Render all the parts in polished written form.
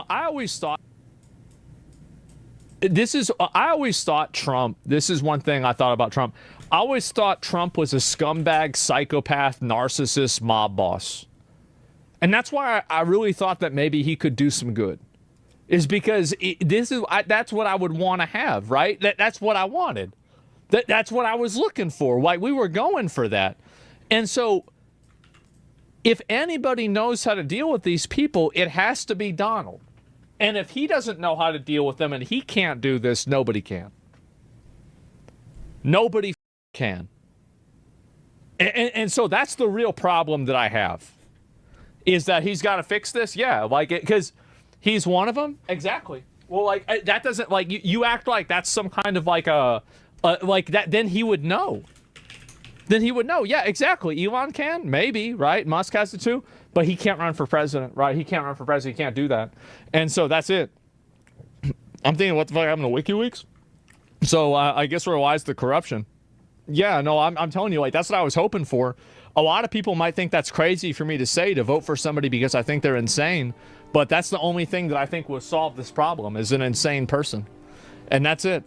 I always thought Trump, this is one thing I thought about Trump. I always thought Trump was a scumbag, psychopath, narcissist, mob boss. And that's why I really thought that maybe he could do some good. Is because that's what I would want to have, right? That's what I wanted. That's what I was looking for. Like, we were going for that. And so if anybody knows how to deal with these people, it has to be Donald. And if he doesn't know how to deal with them and he can't do this, nobody can. Nobody can. And so that's the real problem that I have. Is that he's got to fix this? Yeah, like, because he's one of them? Exactly. Well, like, that doesn't, like, you act like that's some kind of like like that, then he would know. Then he would know. Yeah, exactly. Elon can, maybe, right? Musk has to too, but he can't run for president, right? He can't run for president. He can't do that. And so that's it. I'm thinking, what the fuck happened to WikiLeaks? So I guess we're wise to corruption. Yeah, no, I'm telling you, like, that's what I was hoping for. A lot of people might think that's crazy for me to say, to vote for somebody because I think they're insane. But that's the only thing that I think will solve this problem, is an insane person. And that's it.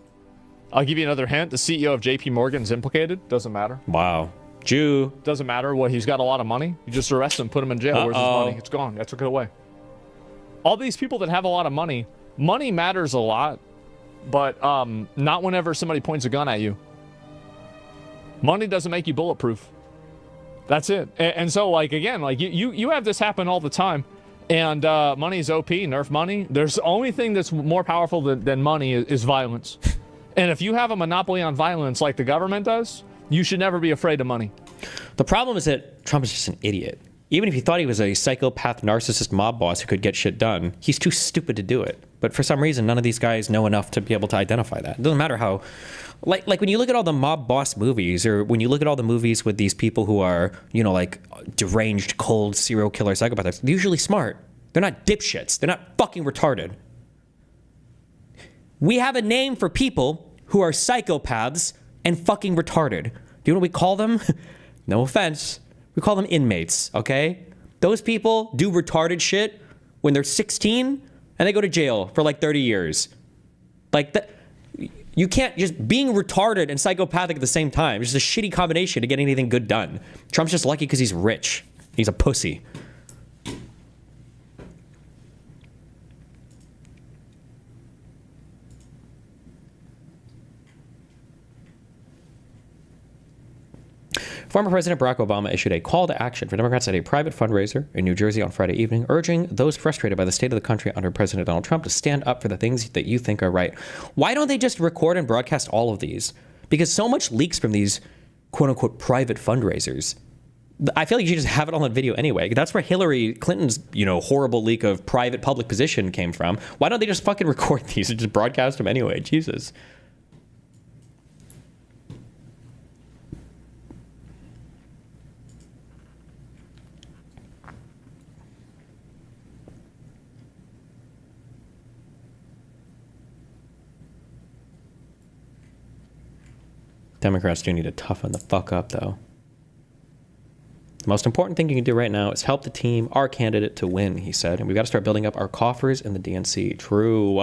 I'll give you another hint. The CEO of JP Morgan is implicated. Doesn't matter. Wow. Jew. Doesn't matter. What, he's got a lot of money. You just arrest him, put him in jail. Where's his money? It's gone. That's took it away. All these people that have a lot of money matters a lot, but not whenever somebody points a gun at you. Money doesn't make you bulletproof. That's it. And so, like, again, like, you have this happen all the time. And money is OP, nerf money. There's the only thing that's more powerful than money is violence. And if you have a monopoly on violence like the government does, you should never be afraid of money. The problem is that Trump is just an idiot. Even if you thought he was a psychopath, narcissist mob boss who could get shit done, he's too stupid to do it. But for some reason, none of these guys know enough to be able to identify that. It doesn't matter how... Like when you look at all the mob boss movies, or when you look at all the movies with these people who are, you know, like deranged, cold, serial killer psychopaths, they're usually smart. They're not dipshits. They're not fucking retarded. We have a name for people who are psychopaths and fucking retarded. Do you know what we call them? No offense. We call them inmates, okay? Those people do retarded shit when they're 16 and they go to jail for like 30 years. Like that. You can't just being retarded and psychopathic at the same time. It's just a shitty combination to get anything good done. Trump's just lucky because he's rich. He's a pussy. Former President Barack Obama issued a call to action for Democrats at a private fundraiser in New Jersey on Friday evening, urging those frustrated by the state of the country under President Donald Trump to stand up for the things that you think are right. Why don't they just record and broadcast all of these? Because so much leaks from these quote-unquote private fundraisers. I feel like you should just have it all on video anyway. That's where Hillary Clinton's, horrible leak of private public position came from. Why don't they just fucking record these and just broadcast them anyway? Jesus. Democrats do need to toughen the fuck up, though. The most important thing you can do right now is help the team, our candidate, to win, he said. And we've got to start building up our coffers in the DNC. True.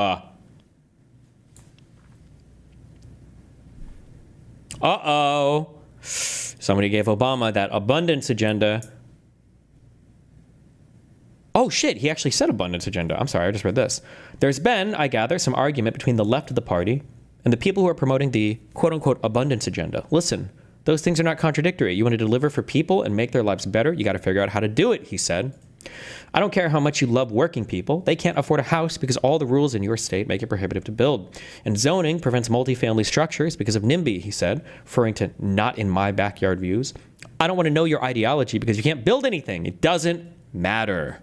Uh-oh. Somebody gave Obama that abundance agenda. Oh, shit. He actually said abundance agenda. I'm sorry. I just read this. There's been, I gather, some argument between the left of the party and the people who are promoting the quote-unquote abundance agenda. Listen, those things are not contradictory. You want to deliver for people and make their lives better, you got to figure out how to do it, he said. I don't care how much you love working people. They can't afford a house because all the rules in your state make it prohibitive to build. And zoning prevents multifamily structures because of NIMBY, he said, referring to not in my backyard views. I don't want to know your ideology because you can't build anything. It doesn't matter.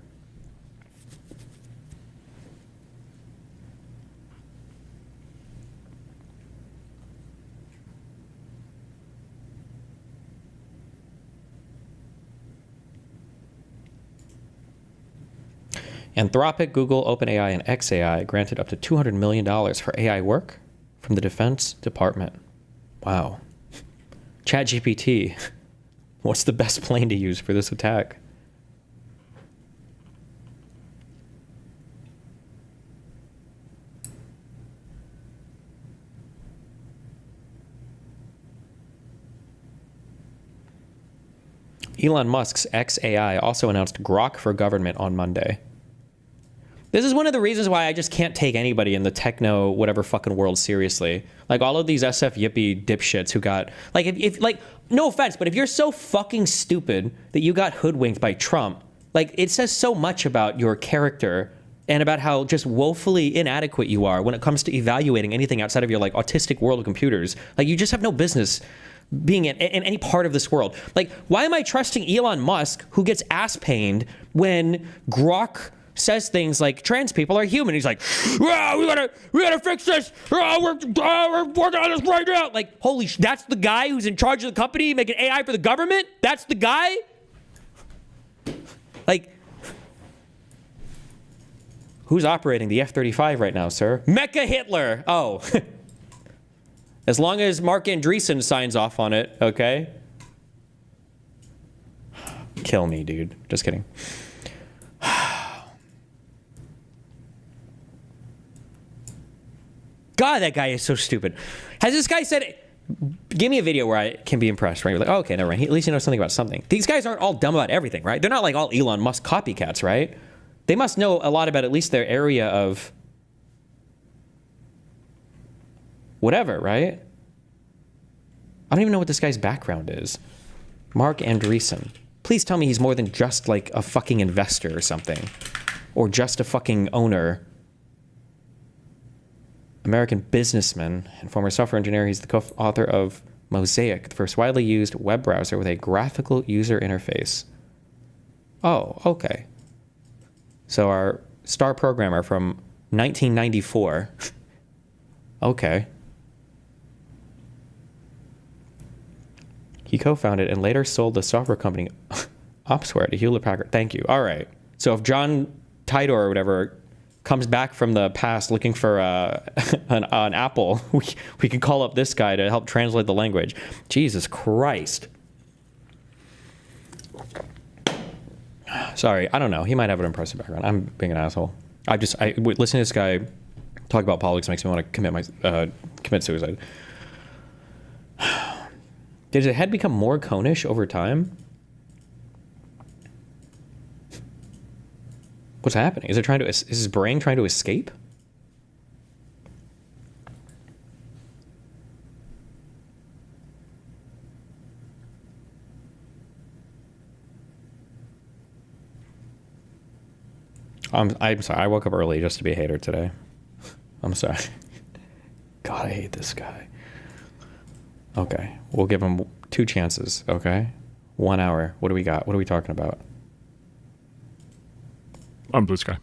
Anthropic, Google, OpenAI, and xAI granted up to $200 million for AI work from the Defense Department. Wow. ChatGPT, what's the best plane to use for this attack? Elon Musk's XAI also announced Grok for government on Monday. This is one of the reasons why I just can't take anybody in the techno whatever fucking world seriously. Like all of these SF yippie dipshits who got like if like no offense, but if you're so fucking stupid that you got hoodwinked by Trump, like it says so much about your character and about how just woefully inadequate you are when it comes to evaluating anything outside of your like autistic world of computers. Like you just have no business being in any part of this world. Like why am I trusting Elon Musk who gets ass pained when Grok says things like trans people are human? He's like, oh, we gotta fix this. Oh, we're working on this right now. Like, holy that's the guy who's in charge of the company making AI for the government? That's the guy? Like, who's operating the F-35 right now, sir? Mecha Hitler. Oh. As long as Mark Andreessen signs off on it, okay? Kill me, dude. Just kidding. God, that guy is so stupid. Has this guy said, give me a video where I can be impressed, right? You're like, oh, okay, never mind. At least he knows something about something. These guys aren't all dumb about everything, right? They're not like all Elon Musk copycats, right? They must know a lot about at least their area of whatever, right? I don't even know what this guy's background is. Mark Andreessen. Please tell me he's more than just like a fucking investor or something. Or just a fucking owner. American businessman and former software engineer. He's the co-author of Mosaic, the first widely used web browser with a graphical user interface. Oh, okay. So our star programmer from 1994. Okay. He co-founded and later sold the software company Opsware to Hewlett-Packard. Thank you. All right. So if John Titor or whatever comes back from the past looking for an apple, we can call up this guy to help translate the language. Jesus Christ. Sorry, I don't know. He might have an impressive background. I'm being an asshole. Listening to this guy talk about politics makes me want to commit suicide. Did his head become more conish over time? What's happening? Is his brain trying to escape? I'm sorry. I woke up early just to be a hater today. I'm sorry. God, I hate this guy. Okay, we'll give him 2 chances. Okay, 1 hour. What do we got? What are we talking about? On Blue Sky.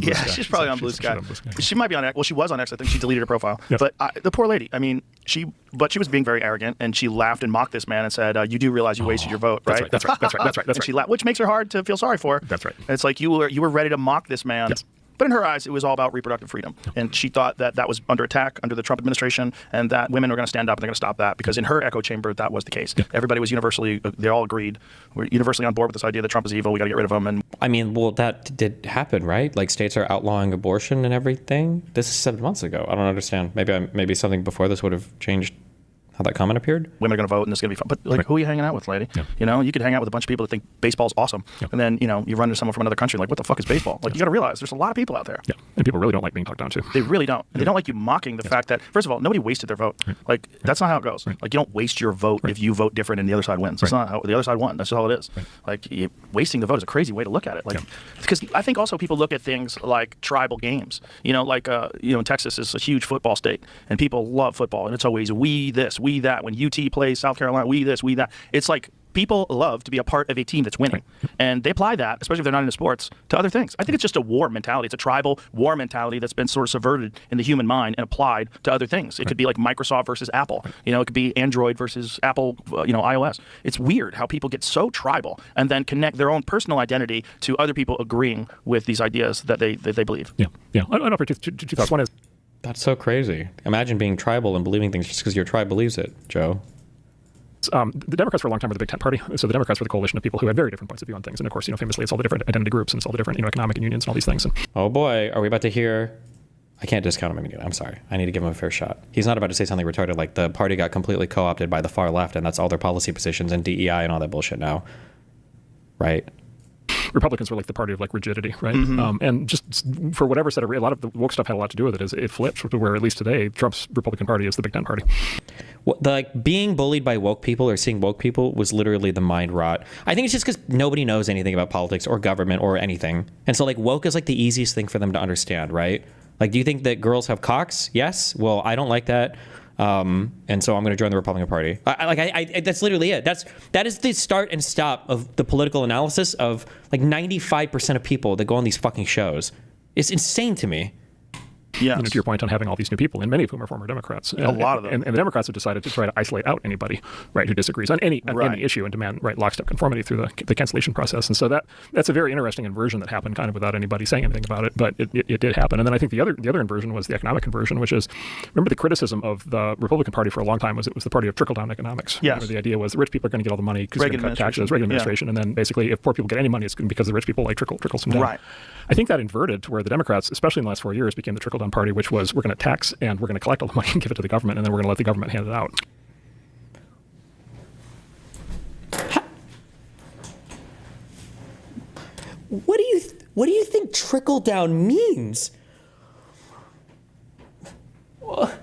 Yeah, she's probably on Blue Sky. She might be on X. Well, she was on X. I think she deleted her profile. Yep. But the poor lady. I mean, she was being very arrogant, and she laughed and mocked this man and said, "You do realize you wasted your vote, right?" That's right. And she laughed, which makes her hard to feel sorry for. That's right. And it's like you were ready to mock this man. Yes. But in her eyes, it was all about reproductive freedom. And she thought that was under attack under the Trump administration and that women were going to stand up and they're going to stop that because in her echo chamber, that was the case. Yeah. Everybody was they all agreed. We're universally on board with this idea that Trump is evil. We got to get rid of him. And I mean, well, that did happen, right? Like states are outlawing abortion and everything. This is 7 months ago. I don't understand. Maybe something before this would have changed how that comment appeared. Women are going to vote and this is going to be fun. But like, who are you hanging out with, lady? Yeah. You know, you could hang out with a bunch of people that think baseball's awesome. Yeah. And then, you know, you run into someone from another country like, what the fuck is baseball? Like, you got to realize there's a lot of people out there. Yeah. And people really don't like being talked down to. They really don't. And they don't like you mocking the fact that, first of all, nobody wasted their vote. Right. Like, that's not how it goes. Right. Like, you don't waste your vote if you vote different and the other side wins. That's not how the other side won. That's just all it is. Right. Like, wasting the vote is a crazy way to look at it. Like, because I think also people look at things like tribal games. You know, like, Texas is a huge football state and people love football. And it's always we this, we that. When UT plays South Carolina, we this, we that. It's like people love to be a part of a team that's winning. And they apply that, especially if they're not into sports, to other things. I think it's just a war mentality. It's a tribal war mentality that's been sort of subverted in the human mind and applied to other things. It could be like Microsoft versus Apple. You know, it could be Android versus Apple, iOS. It's weird how people get so tribal and then connect their own personal identity to other people agreeing with these ideas that they believe. Yeah. I don't know for two thoughts. One is, that's so crazy. Imagine being tribal and believing things just because your tribe believes it, Joe. The Democrats for a long time were the Big Tent Party. So the Democrats were the coalition of people who had very different points of view on things. And of course, famously, it's all the different identity groups and it's all the different, economic unions and all these things. Oh boy, are we about to hear I can't discount him again. I'm sorry. I need to give him a fair shot. He's not about to say something retarded like the party got completely co-opted by the far left, and that's all their policy positions and DEI and all that bullshit now, right? Republicans were like the party of like rigidity, right? And just for whatever set of a lot of the woke stuff had a lot to do with it. Is it flipped to where at least today Trump's Republican Party is the Big Tent Party. Well, like being bullied by woke people or seeing woke people was literally the mind rot. I think it's just because nobody knows anything about politics or government or anything, and so like woke is like the easiest thing for them to understand, right? Like, do you think that girls have cocks? Yes. Well, I don't like that. And so I'm going to join the Republican Party. I that's literally it. That is the start and stop of the political analysis of like 95% of people that go on these fucking shows. It's insane to me. Yeah. To your point on having all these new people, and many of whom are former Democrats. A lot of them. And the Democrats have decided to try to isolate out anybody, right, who disagrees on any issue and demand, right, lockstep conformity through the cancellation process. And so that's a very interesting inversion that happened kind of without anybody saying anything about it, but it did happen. And then I think the other inversion was the economic inversion, which is, remember the criticism of the Republican Party for a long time was it was the party of trickle-down economics. Yes. Where the idea was the rich people are going to get all the money because they're going to cut taxes, Reagan administration, and then basically if poor people get any money, it's going to be because the rich people like trickle some down. Right. I think that inverted to where the Democrats, especially in the last 4 years, became the trickle-down party, which was we're going to tax and we're going to collect all the money and give it to the government, and then we're going to let the government hand it out. What do you think trickle down means? What?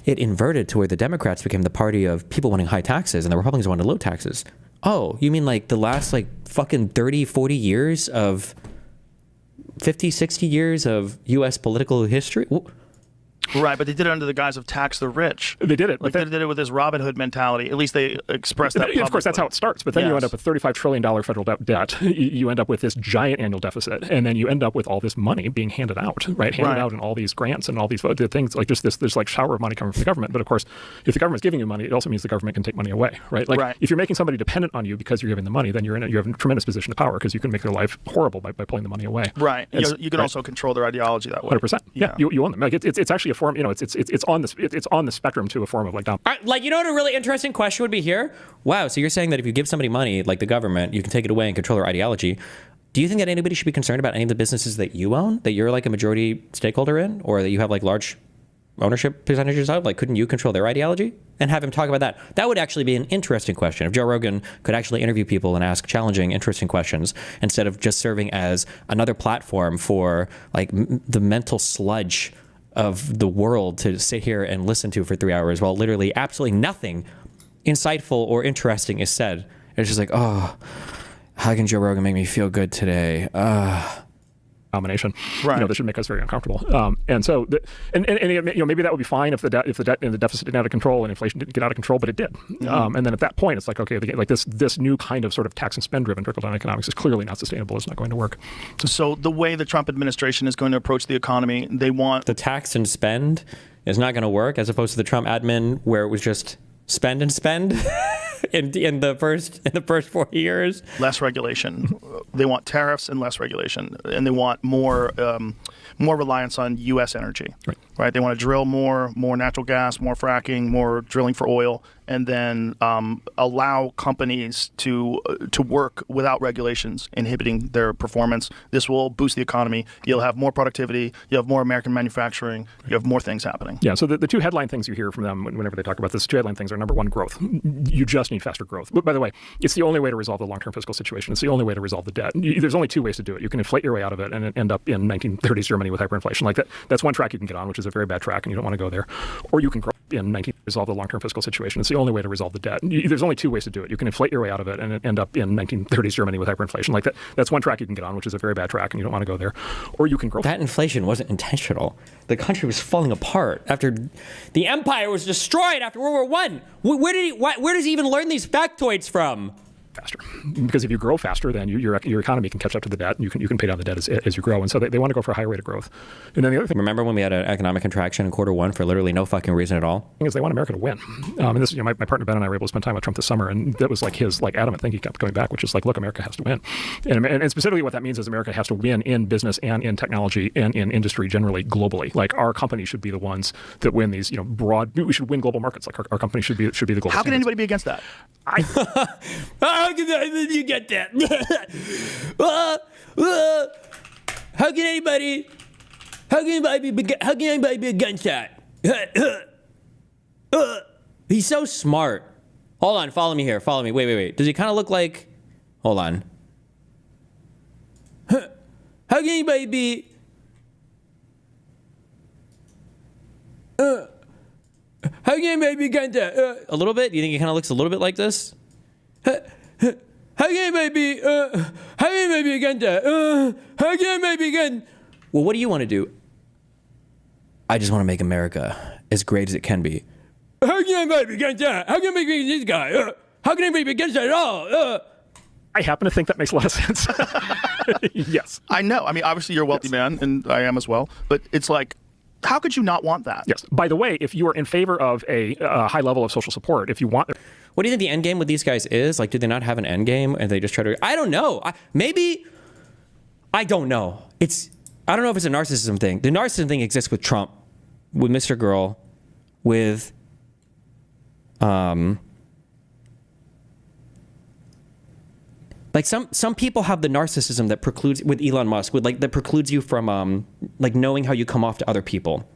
It inverted to where the Democrats became the party of people wanting high taxes and the Republicans wanted low taxes. Oh, you mean like the last like fucking 30, 40 years of 50, 60 years of U.S. political history? Right, but they did it under the guise of tax the rich. They did it. Like they did it with this Robin Hood mentality. At least they expressed that publicly. Of course, that's how it starts. But then you end up with $35 trillion federal debt. You end up with this giant annual deficit. And then you end up with all this money being handed out, right? Handed out in all these grants and all these things. Like just this like shower of money coming from the government. But of course, if the government's giving you money, it also means the government can take money away, right? Like if you're making somebody dependent on you because you're giving them money, then you have a tremendous position of power because you can make their life horrible by pulling the money away. Right. You can also control their ideology that way. 100%. Yeah. You own them. Like it's actually a form. You know, it's on the spectrum to a form of like dominance. All right, like, you know what a really interesting question would be here? Wow, so you're saying that if you give somebody money, like the government, you can take it away and control their ideology. Do you think that anybody should be concerned about any of the businesses that you own, that you're like a majority stakeholder in, or that you have like large ownership percentages of? Like, couldn't you control their ideology? And have him talk about that. That would actually be an interesting question. If Joe Rogan could actually interview people and ask challenging, interesting questions instead of just serving as another platform for like the mental sludge of the world to sit here and listen to for 3 hours while literally absolutely nothing insightful or interesting is said. It's just like, oh, how can Joe Rogan make me feel good today? Domination, right? That should make us very uncomfortable. And so, maybe that would be fine if the debt and the deficit didn't get out of control and inflation didn't get out of control, but it did. And then at that point, it's like, okay, like this new kind of sort of tax and spend driven trickle down economics is clearly not sustainable. It's not going to work. So the way the Trump administration is going to approach the economy, they want the tax and spend is not going to work, as opposed to the Trump admin where it was just spend and spend. In the first 4 years, less regulation. They want tariffs and less regulation, and they want more reliance on U.S. energy. Right? They want to drill more natural gas, more fracking, more drilling for oil, and then allow companies to work without regulations inhibiting their performance. This will boost the economy. You'll have more productivity. You'll have more American manufacturing. You have more things happening. Yeah. So the two headline things you hear from them whenever they talk about this, two headline things are: number one, growth. You just need faster growth. But by the way, it's the only way to resolve the long-term fiscal situation. It's the only way to resolve the debt. There's only two ways to do it. You can inflate your way out of it and end up in 1930s Germany with hyperinflation. Like that. That's one track you can get on, which is a very bad track, and you don't want to go there. Or you can grow in resolve the long-term fiscal situation. It's the only way to resolve the debt. There's only two ways to do it. You can inflate your way out of it and end up in 1930s Germany with hyperinflation. Like that. That's one track you can get on, which is a very bad track, and you don't want to go there. Or you can grow. That inflation wasn't intentional. The country was falling apart after the empire was destroyed after World War I. Where does he even learn these factoids from? Faster, because if you grow faster, then your economy can catch up to the debt, and you can pay down the debt as you grow. And so they want to go for a high rate of growth. And then the other thing, remember when we had an economic contraction in Q1 for literally no fucking reason at all? Is they want America to win. And this, my partner Ben and I were able to spend time with Trump this summer, and that was like his adamant thing. He kept coming back, which is like, look, America has to win. And specifically, what that means is America has to win in business and in technology and in industry generally globally. Like our companies should be the ones that win these, broad. We should win global markets. Like our company should be the global. How can anybody be against that? How can you get that? How can anybody be against that? He's so smart. Hold on, follow me here. Follow me. Wait. Does he kind of look like? Hold on. How can anybody be? How can anybody be against that? A little bit. Do you think he kind of looks a little bit like this? How can anybody be? How can anybody be against that? How can anybody be against? Well, what do you want to do? I just want to make America as great as it can be. How can anybody be against that? How can anybody be against this guy? How can anybody be against that at all? I happen to think that makes a lot of sense. Yes. I know. I mean, obviously you're a wealthy man, and I am as well. But it's like, how could you not want that? Yes. By the way, if you are in favor of a high level of social support, if you want... What do you think the end game with these guys is? Like, do they not have an end game and they just try to... I don't know. Maybe... I don't know. I don't know if it's a narcissism thing. The narcissism thing exists with Trump, with Mr. Girl, with... Like some people have the narcissism that precludes, with Elon Musk, that precludes you from like knowing how you come off to other people.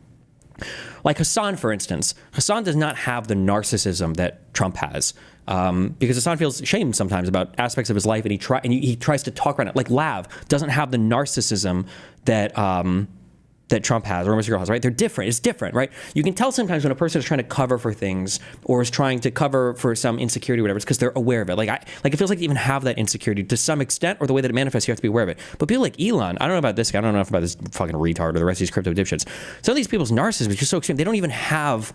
Like Hassan, for instance. Hassan does not have the narcissism that Trump has, because Hassan feels shame sometimes about aspects of his life, and he tries to talk around it. Like Lav doesn't have the narcissism that that Trump has, or Mr. Girl has, right? They're different. It's different, right? You can tell sometimes when a person is trying to cover for things, or is trying to cover for some insecurity or whatever, it's because they're aware of it. Like it feels like they even have that insecurity to some extent, or the way that it manifests, you have to be aware of it. But people like Elon, I don't know about this guy, I don't know enough about this fucking retard or the rest of these crypto dipshits. Some of these people's narcissism is just so extreme. They don't have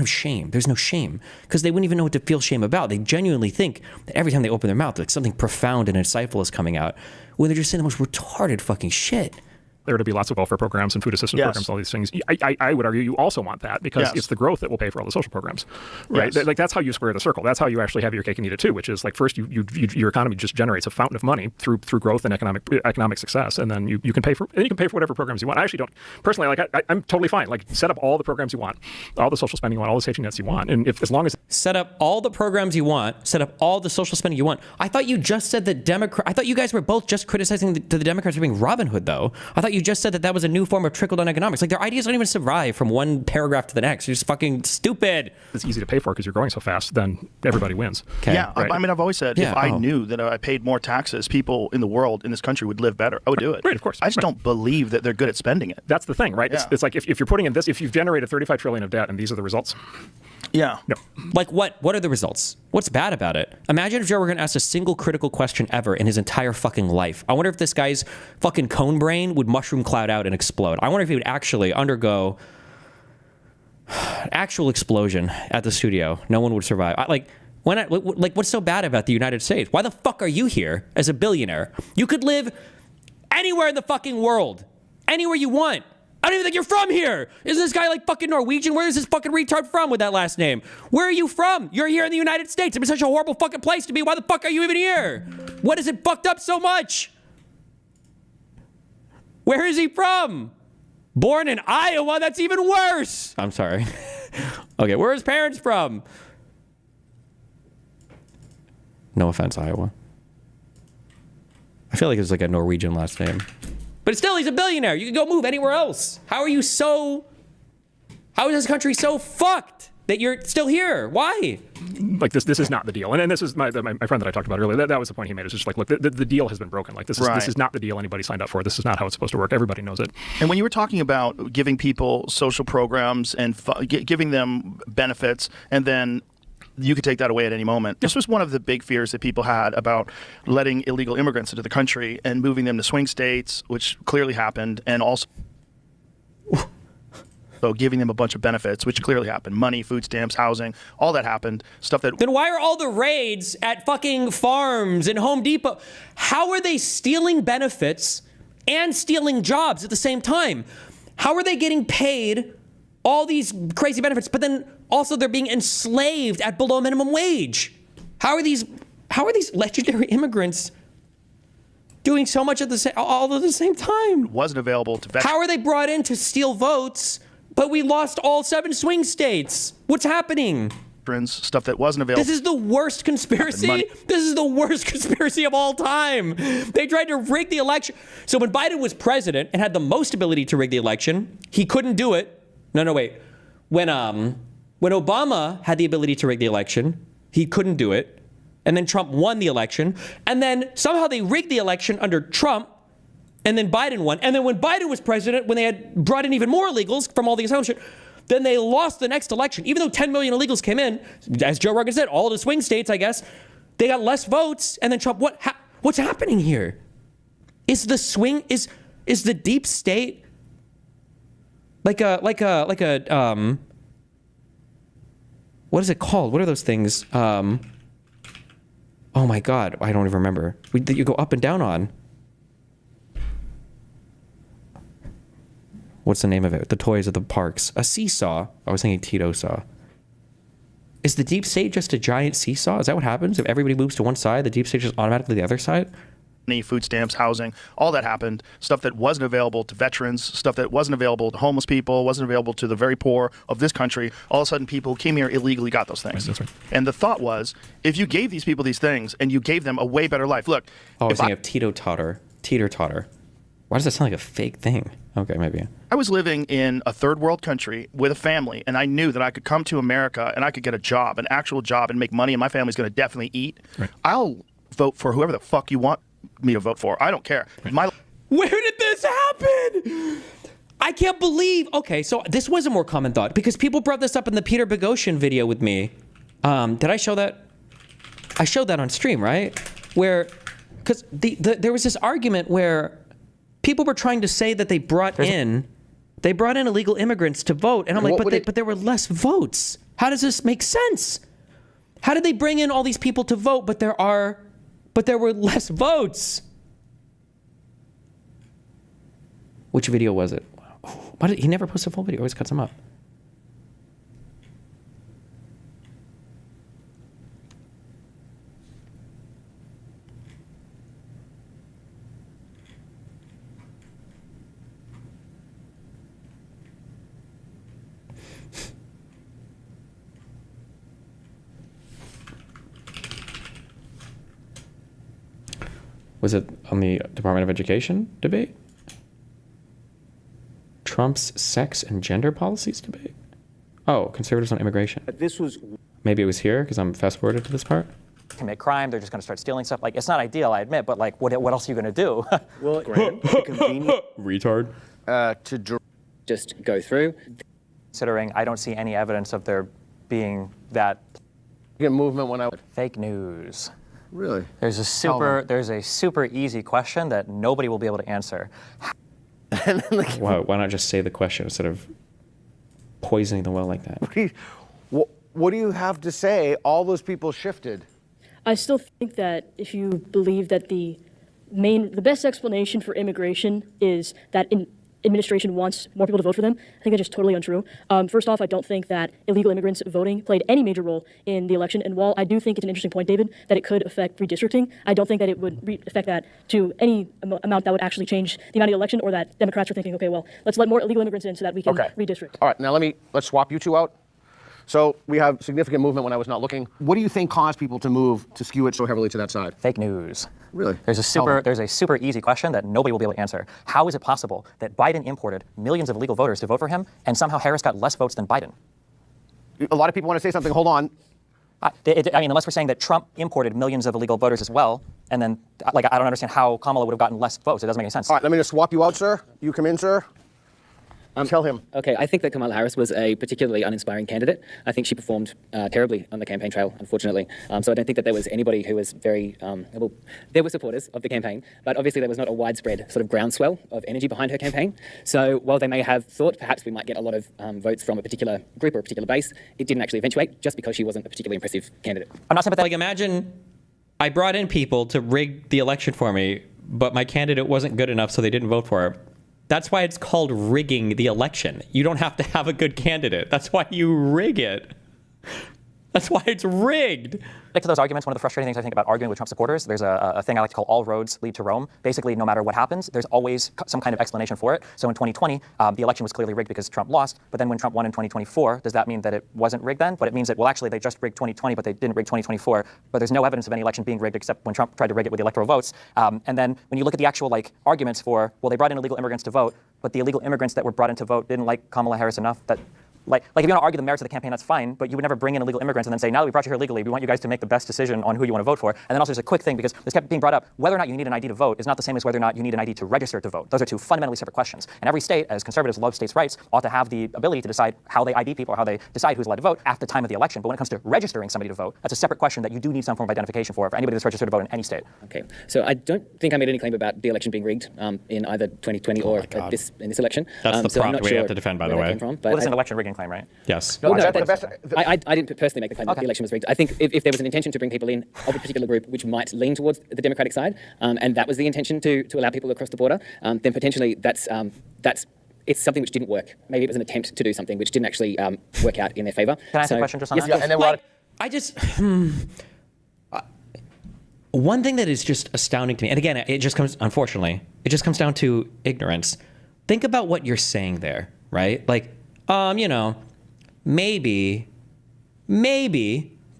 shame. There's no shame, because they wouldn't even know what to feel shame about. They genuinely think that every time they open their mouth, like something profound and insightful is coming out, when they're just saying the most retarded fucking shit. There to be lots of welfare programs and food assistance programs, all these things. I would argue you also want that, because it's the growth that will pay for all the social programs, right? Like that's how you square the circle. That's how you actually have your cake and eat it too, which is like first your economy just generates a fountain of money through growth and economic success, and then you can pay for whatever programs you want. I actually don't personally I'm totally fine. Like set up all the programs you want, all the social spending you want, all the safety nets you want, and as long as set up all the programs you want, set up all the social spending you want. I thought you just said that I thought you guys were both just criticizing the Democrats for being Robin Hood, though. I thought you just said that was a new form of trickle-down economics. Like, their ideas don't even survive from one paragraph to the next. You're just fucking stupid. It's easy to pay for because you're growing so fast, then everybody wins. Okay. Yeah, right. I mean, I've always said if I knew that I paid more taxes, people in the world, in this country, would live better, I would do it. Right, of course. I just don't believe that they're good at spending it. That's the thing, right? Yeah. It's like if you're putting in this, if you've generated $35 trillion of debt and these are the results. Yeah. No. Like what? What are the results? What's bad about it? Imagine if Joe Rogan asked a single critical question ever in his entire fucking life. I wonder if this guy's fucking cone brain would mushroom cloud out and explode. I wonder if he would actually undergo actual explosion at the studio. No one would survive. What's so bad about the United States? Why the fuck are you here as a billionaire? You could live anywhere in the fucking world. Anywhere you want. I don't even think you're from here. Isn't this guy like fucking Norwegian? Where is this fucking retard from with that last name? Where are you from? You're here in the United States. It's such a horrible fucking place to be. Why the fuck are you even here? What is it fucked up so much? Where is he from? Born in Iowa? That's even worse. I'm sorry. Okay, where are his parents from? No offense, Iowa. I feel like it's like a Norwegian last name. But still, he's a billionaire. You can go move anywhere else. How is this country so fucked that you're still here? Why? Like this is not the deal. And this is my friend that I talked about earlier. That was the point he made. It's just like, look, the deal has been broken. Like this is not the deal anybody signed up for. This is not how it's supposed to work. Everybody knows it. And when you were talking about giving people social programs and giving them benefits, and then you could take that away at any moment. This was one of the big fears that people had about letting illegal immigrants into the country and moving them to swing states, which clearly happened, and also so giving them a bunch of benefits, which clearly happened. Money, food stamps, housing, all that happened. Stuff that... Then why are all the raids at fucking farms and Home Depot? How are they stealing benefits and stealing jobs at the same time? How are they getting paid all these crazy benefits, but then also they're being enslaved at below minimum wage? How are these legendary immigrants doing so much at all at the same time? Wasn't available to veterans. How are they brought in to steal votes, but we lost all 7 swing states? What's happening? stuff that wasn't available. This is the worst conspiracy. This is the worst conspiracy of all time. They tried to rig the election. So when Biden was president and had the most ability to rig the election, he couldn't do it. No, wait. When Obama had the ability to rig the election, he couldn't do it. And then Trump won the election. And then somehow they rigged the election under Trump. And then Biden won. And then when Biden was president, when they had brought in even more illegals from all the asylum shit, then they lost the next election. Even though 10 million illegals came in, as Joe Rogan said, all the swing states, I guess, they got less votes. And then Trump, what's happening here? Is the deep state like a what is it called? What are those things? Oh my God, I don't even remember. That you go up and down on. What's the name of it? The toys of the parks. A seesaw. I was thinking Tito saw. Is the deep state just a giant seesaw? Is that what happens? If everybody moves to one side, the deep state just automatically the other side? Food stamps, housing, all that happened. Stuff that wasn't available to veterans, stuff that wasn't available to homeless people, wasn't available to the very poor of this country. All of a sudden, people who came here illegally got those things. That's right. And the thought was, if you gave these people these things and you gave them a way better life, look. Oh, I was thinking of teeter-totter. Why does that sound like a fake thing? Okay, maybe. I was living in a third world country with a family, and I knew that I could come to America and I could get a job, an actual job, and make money, and my family's going to definitely eat. Right. I'll vote for whoever the fuck you want me to vote for. I don't care. Right. Where did this happen? I can't believe. Okay, so this was a more common thought because people brought this up in the Peter Boghossian video with me. Did I show that? I showed that on stream, right? Where, because there was this argument where people were trying to say that they brought in illegal immigrants to vote, and I'm like, but there were less votes. How does this make sense? How did they bring in all these people to vote, but there were less votes? Which video was it? Why did he never post a full video? He always cuts them up. Was it on the Department of Education debate? Trump's sex and gender policies debate? Oh, conservatives on immigration. This was... Maybe it was here because I'm fast forwarded to this part. Commit crime, they're just going to start stealing stuff. Like, it's not ideal, I admit, but like, what else are you going to do? Well, convenient Retard. to just go through. Considering I don't see any evidence of there being that Movement when I... fake news. Really? There's a super easy question that nobody will be able to answer. Why not just say the question instead of poisoning the well like that? What do you have to say? All those people shifted. I still think that if you believe that the best explanation for immigration is that administration wants more people to vote for them, I think that's just totally untrue. First off, I don't think that illegal immigrants voting played any major role in the election. And while I do think it's an interesting point, David, that it could affect redistricting, I don't think that it would affect that to any amount that would actually change the amount of the election, or that Democrats are thinking, okay, well, let's let more illegal immigrants in so that we can redistrict. All right, now let's swap you two out. So we have significant movement when I was not looking. What do you think caused people to move, to skew it so heavily to that side? Fake news. Really? There's a super easy question that nobody will be able to answer. How is it possible that Biden imported millions of illegal voters to vote for him, and somehow Harris got less votes than Biden? A lot of people want to say something. Hold on. I mean, unless we're saying that Trump imported millions of illegal voters as well, and then, like, I don't understand how Kamala would have gotten less votes. It doesn't make any sense. All right, let me just swap you out, sir. You come in, sir. Tell him. Okay, I think that Kamala Harris was a particularly uninspiring candidate. I think she performed terribly on the campaign trail, unfortunately. So I don't think that there was anybody who was very, well, there were supporters of the campaign, but obviously there was not a widespread sort of groundswell of energy behind her campaign. So while they may have thought perhaps we might get a lot of votes from a particular group or a particular base, it didn't actually eventuate just because she wasn't a particularly impressive candidate. I'm not sympathetic. Like, imagine I brought in people to rig the election for me, but my candidate wasn't good enough, so they didn't vote for her. That's why it's called rigging the election. You don't have to have a good candidate. That's why you rig it. That's why it's rigged. Back to those arguments, one of the frustrating things I think about arguing with Trump supporters, there's a thing I like to call all roads lead to Rome. Basically, no matter what happens, there's always some kind of explanation for it. So in 2020, the election was clearly rigged because Trump lost. But then when Trump won in 2024, does that mean that it wasn't rigged then? But it means that, well, actually, they just rigged 2020, but they didn't rig 2024. But there's no evidence of any election being rigged except when Trump tried to rig it with the electoral votes. And then when you look at the actual arguments for, well, they brought in illegal immigrants to vote, but the illegal immigrants that were brought in to vote didn't like Kamala Harris enough that. Like if you want to argue the merits of the campaign, that's fine, but you would never bring in illegal immigrants and then say, now that we brought you here legally, we want you guys to make the best decision on who you want to vote for. And then also there's a quick thing, because this kept being brought up, whether or not you need an ID to vote is not the same as whether or not you need an ID to register to vote. Those are two fundamentally separate questions. And every state, as conservatives love states' rights, ought to have the ability to decide how they ID people or how they decide who's allowed to vote at the time of the election. But when it comes to registering somebody to vote, that's a separate question that you do need some form of identification for anybody that's registered to vote in any state. Okay, so I don't think I made any claim about the election being rigged in either 2020 or in this election. That's the so I'm prompt not we sure have to defend, by the where that way. came from, but Well, this is an election rigging claim, right? Yes. No, Well, no, that's the best. I didn't personally make the claim that the election was rigged. I think if there was an intention to bring people in of a particular group which might lean towards the Democratic side, and that was the intention to allow people across the border, then potentially that's it's something which didn't work. Maybe it was an attempt to do something which didn't actually work out in their favor. Can I ask a question just on yes, that? Yeah, and then we're I just one thing that is just astounding to me, and again, it just comes, unfortunately, it just comes down to ignorance. Think about what you're saying there, right? Like, maybe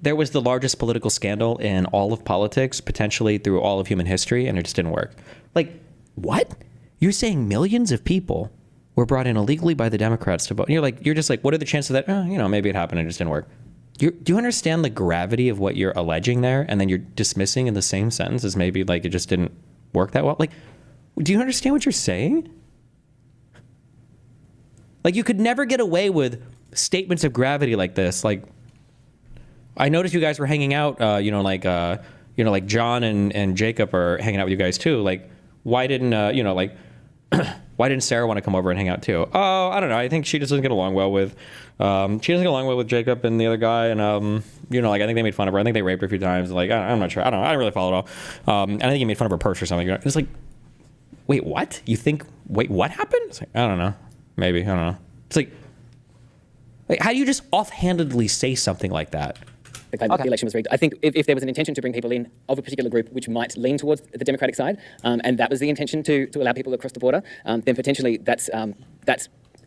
there was the largest political scandal in all of politics, potentially through all of human history, and it just didn't work. Like, what? You're saying millions of people were brought in illegally by the Democrats to vote. And you're just like, what are the chances that, maybe it happened and it just didn't work? Do you understand the gravity of what you're alleging there, and then you're dismissing in the same sentence as maybe like it just didn't work that well? Like, do you understand what you're saying? Like, you could never get away with statements of gravity like this. Like, I noticed you guys were hanging out, like John and Jacob are hanging out with you guys too. Like, why didn't, why didn't Sarah want to come over and hang out too? Oh, I don't know. I think she just doesn't get along well with, with Jacob and the other guy. And, I think they made fun of her. I think they raped her a few times. Like, I'm not sure. I don't really follow it all. And I think he made fun of her purse or something. It's like, wait, what? Wait, what happened? It's like, I don't know. Maybe, I don't know. It's like how do you just offhandedly say something like that? The claim that the election was rigged. I think if there was an intention to bring people in of a particular group which might lean towards the Democratic side, and that was the intention to allow people across the border, then potentially that's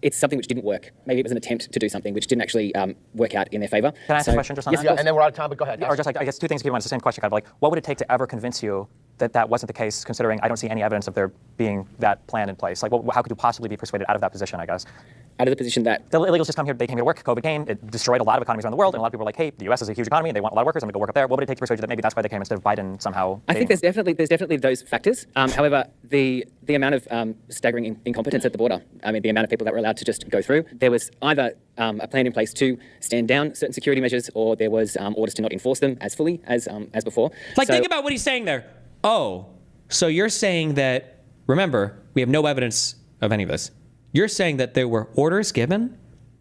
it's something which didn't work. Maybe it was an attempt to do something which didn't actually work out in their favor. Can I ask a question just on that? Yeah, and then we're out of time, but go ahead. Or just I guess two things to keep on the same question. Kind of like, what would it take to ever convince you that that wasn't the case, considering I don't see any evidence of there being that plan in place? Like, how could you possibly be persuaded out of that position, I guess? Out of the position that the illegals just come here, they came here to work, COVID came, it destroyed a lot of economies around the world, and a lot of people were like, hey, the US is a huge economy, they want a lot of workers, I'm gonna go work up there. What would it take to persuade you that maybe that's why they came instead of Biden somehow? I think there's definitely those factors. However, the amount of staggering incompetence at the border, I mean, the amount of people that were allowed to just go through, there was either a plan in place to stand down certain security measures, or there was orders to not enforce them as fully as before. Like, think about what he's saying there. Oh, so you're saying that, remember, we have no evidence of any of this. You're saying that there were orders given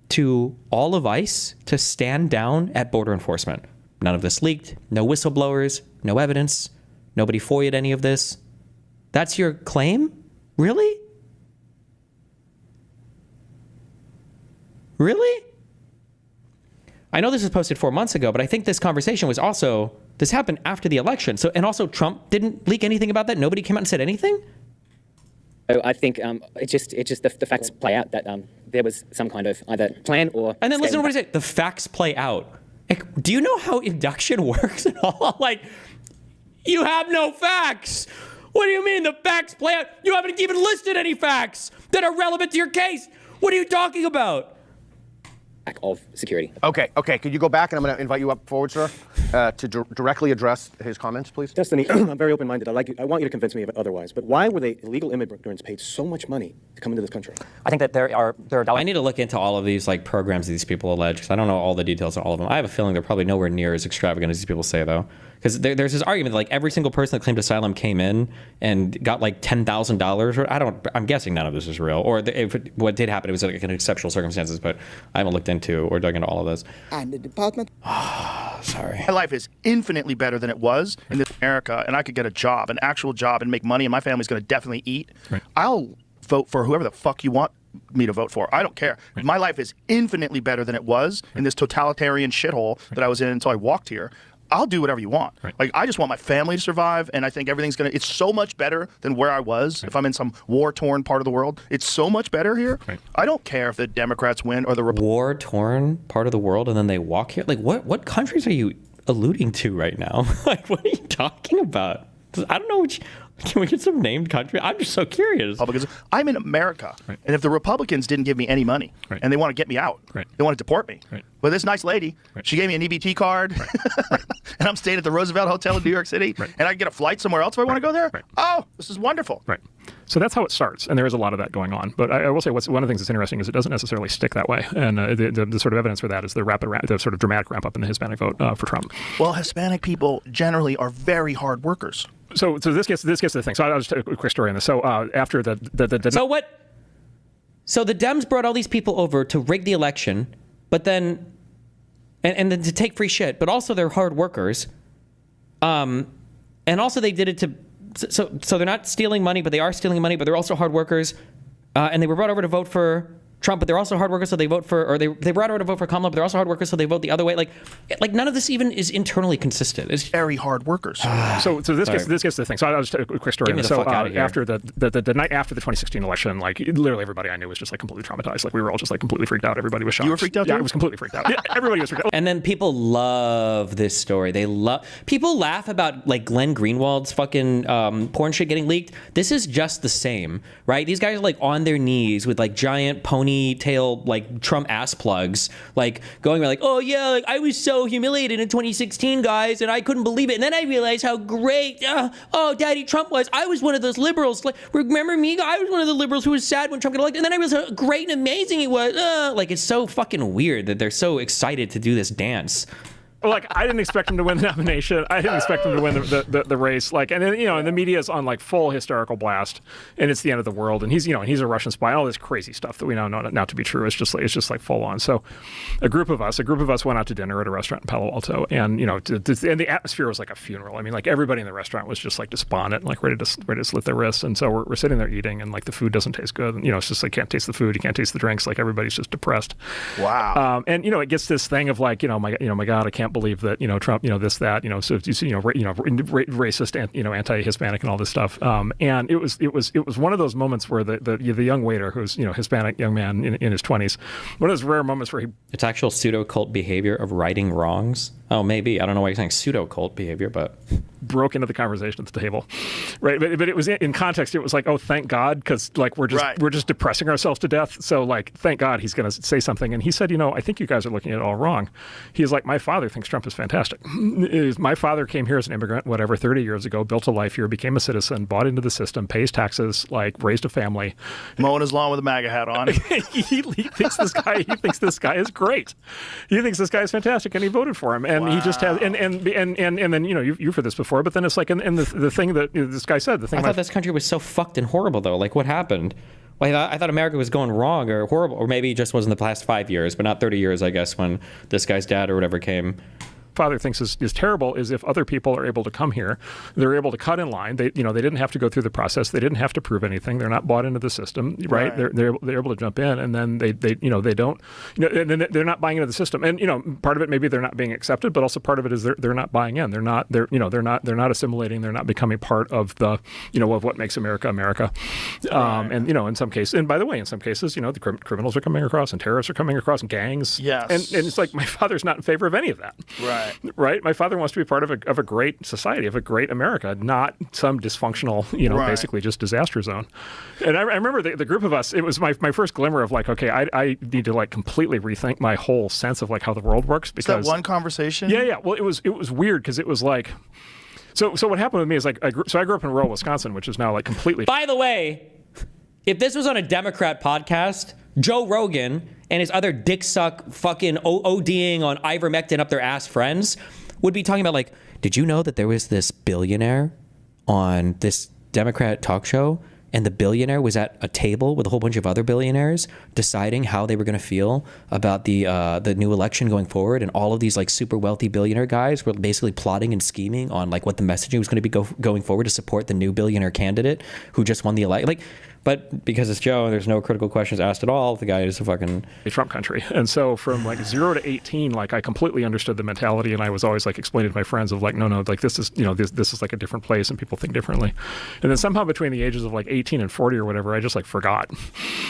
to all of ICE to stand down at border enforcement. None of this leaked, no whistleblowers, no evidence, nobody FOIA'd any of this. That's your claim? Really? Really? I know this was posted 4 months ago, but I think this conversation was also, this happened after the election. So, and also Trump didn't leak anything about that? Nobody came out and said anything? So I think it's just the facts play out that there was some kind of either plan or. And then listen to what he said. The facts play out. Like, do you know how induction works at all? Like, you have no facts. What do you mean the facts play out? You haven't even listed any facts that are relevant to your case. What are you talking about? Of security. Okay. Could you go back, and I'm going to invite you up forward, sir, to directly address his comments, please? Destiny, I'm very open-minded. I want you to convince me of it otherwise. But why were the illegal immigrants paid so much money to come into this country? I think that there are I need to look into all of these programs that these people allege, because I don't know all the details on all of them. I have a feeling they're probably nowhere near as extravagant as these people say, though. Because there's this argument that every single person that claimed asylum came in and got $10,000. I'm guessing none of this is real. Or what did happen, it was in exceptional circumstances, but I haven't looked into or dug into all of this. And the department. Sorry. My life is infinitely better than it was in this America, and I could get a job, an actual job, and make money, and my family's going to definitely eat. Right. I'll vote for whoever the fuck you want me to vote for. I don't care. My life is infinitely better than it was in this totalitarian shithole that I was in until I walked here. I'll do whatever you want. Like, I just want my family to survive, and I think everything's it's so much better than where I was if I'm in some war-torn part of the world. It's so much better here. I don't care if the Democrats win or the Republicans. War-torn part of the world, and then they walk here? Like, what countries are you alluding to right now? Like, what are you talking about? I don't know which... Can we get some named country? I'm just so curious. Republicans. I'm in America, and if the Republicans didn't give me any money, and they want to get me out, they want to deport me. But this nice lady, she gave me an EBT card, and I'm staying at the Roosevelt Hotel in New York City, and I can get a flight somewhere else if I want to go there. Oh, this is wonderful. So that's how it starts, and there is a lot of that going on. But I will say, one of the things that's interesting is it doesn't necessarily stick that way, and the sort of evidence for that is the sort of dramatic ramp up in the Hispanic vote for Trump. Well, Hispanic people generally are very hard workers. So this gets to the thing. So I'll just tell you a quick story on this. So after the So what? So the Dems brought all these people over to rig the election, but then, and then to take free shit, but also they're hard workers. And also they did it to, so they're not stealing money, but they are stealing money, but they're also hard workers. And they were brought over to vote for Trump, but they're also hard workers, so they vote for, or they brought over to vote for Kamala, but they're also hard workers, so they vote the other way. Like none of this even is internally consistent. It's very hard workers. So this gets to the thing. So I'll just tell a quick story. Get me the fuck out of here. After the night after the 2016 election, like literally everybody I knew was just like completely traumatized. Like we were all just like completely freaked out. Everybody was shocked. You were freaked out too? Yeah, I was completely freaked out. Yeah, everybody was freaked out. And then people love this story. People laugh about like Glenn Greenwald's fucking porn shit getting leaked. This is just the same, right? These guys are like on their knees with like giant ponytail like Trump ass plugs, like going around like, oh yeah, like I was so humiliated in 2016, guys, and I couldn't believe it. And then I realized how great, Daddy Trump was. I was one of those liberals. Like, remember me? I was one of the liberals who was sad when Trump got elected. And then I realized how great and amazing he was. Like, it's so fucking weird that they're so excited to do this dance. Like, I didn't expect him to win the nomination. I didn't expect him to win the race. Like, and then, and the media is on like full hysterical blast, and it's the end of the world. And he's a Russian spy, and all this crazy stuff that we now know not to be true. It's just like full on. So, a group of us went out to dinner at a restaurant in Palo Alto, and and the atmosphere was like a funeral. I mean, like everybody in the restaurant was just like despondent, like ready to slit their wrists. And so we're sitting there eating, and like the food doesn't taste good. And, it's just like can't taste the food, you can't taste the drinks. Like everybody's just depressed. Wow. And it gets this thing of like my God, I can't believe that Trump, this, that, so racist, anti-Hispanic and all this stuff. And it was one of those moments where the young waiter, who's Hispanic young man in his 20s, one of those rare moments where it's actual pseudo cult behavior of righting wrongs. Oh, maybe. I don't know why you're saying pseudo cult behavior, but broke into the conversation at the table, right? But it was in context. It was like, oh, thank God, because like we're just depressing ourselves to death. So like, thank God he's going to say something. And he said, I think you guys are looking at it all wrong. He's like, my father thinks Trump is fantastic. My father came here as an immigrant, 30 years ago, built a life here, became a citizen, bought into the system, pays taxes, like raised a family, mowing his lawn with a MAGA hat on. he thinks this guy is great. He thinks this guy is fantastic, and he voted for him. And he just has, and then you've heard this before, but then it's like, and the thing that this guy said, I thought this country was so fucked and horrible though. Like, what happened? Well, I thought America was going wrong or horrible, or maybe it just wasn't the past 5 years, but not 30 years, I guess, when this guy's dad or whatever came. Father thinks is terrible is if other people are able to come here, they're able to cut in line. They didn't have to go through the process. They didn't have to prove anything. They're not bought into the system, right? They're able to jump in, and then they don't, and then they're not buying into the system. And part of it maybe they're not being accepted, but also part of it is they're not buying in. They're not assimilating. They're not becoming part of the of what makes America America. And in some cases, and by the way, in some cases, the criminals are coming across, and terrorists are coming across, and gangs. Yes. And it's like my father's not in favor of any of that. Right. My father wants to be part of a great society, of a great America, not some dysfunctional, basically just disaster zone. And I remember the group of us, it was my first glimmer of like, okay, I need to like completely rethink my whole sense of like how the world works. Because is that one conversation? Yeah. Well, it was weird because it was like, so what happened with me is like, I grew up in rural Wisconsin, which is now like completely. By the way, if this was on a Democrat podcast, Joe Rogan and his other dick suck fucking ODing on ivermectin up their ass friends would be talking about like, did you know that there was this billionaire on this Democrat talk show and the billionaire was at a table with a whole bunch of other billionaires deciding how they were going to feel about the new election going forward, and all of these like super wealthy billionaire guys were basically plotting and scheming on like what the messaging was going to be going forward to support the new billionaire candidate who just won the election. Like, but because it's Joe and there's no critical questions asked at all, the guy is a fucking Trump country. And so from like 0 to 18, like I completely understood the mentality, and I was always like explaining to my friends of like, no, like this is, this is like a different place and people think differently. And then somehow between the ages of like 18 and 40 or whatever, I just like forgot.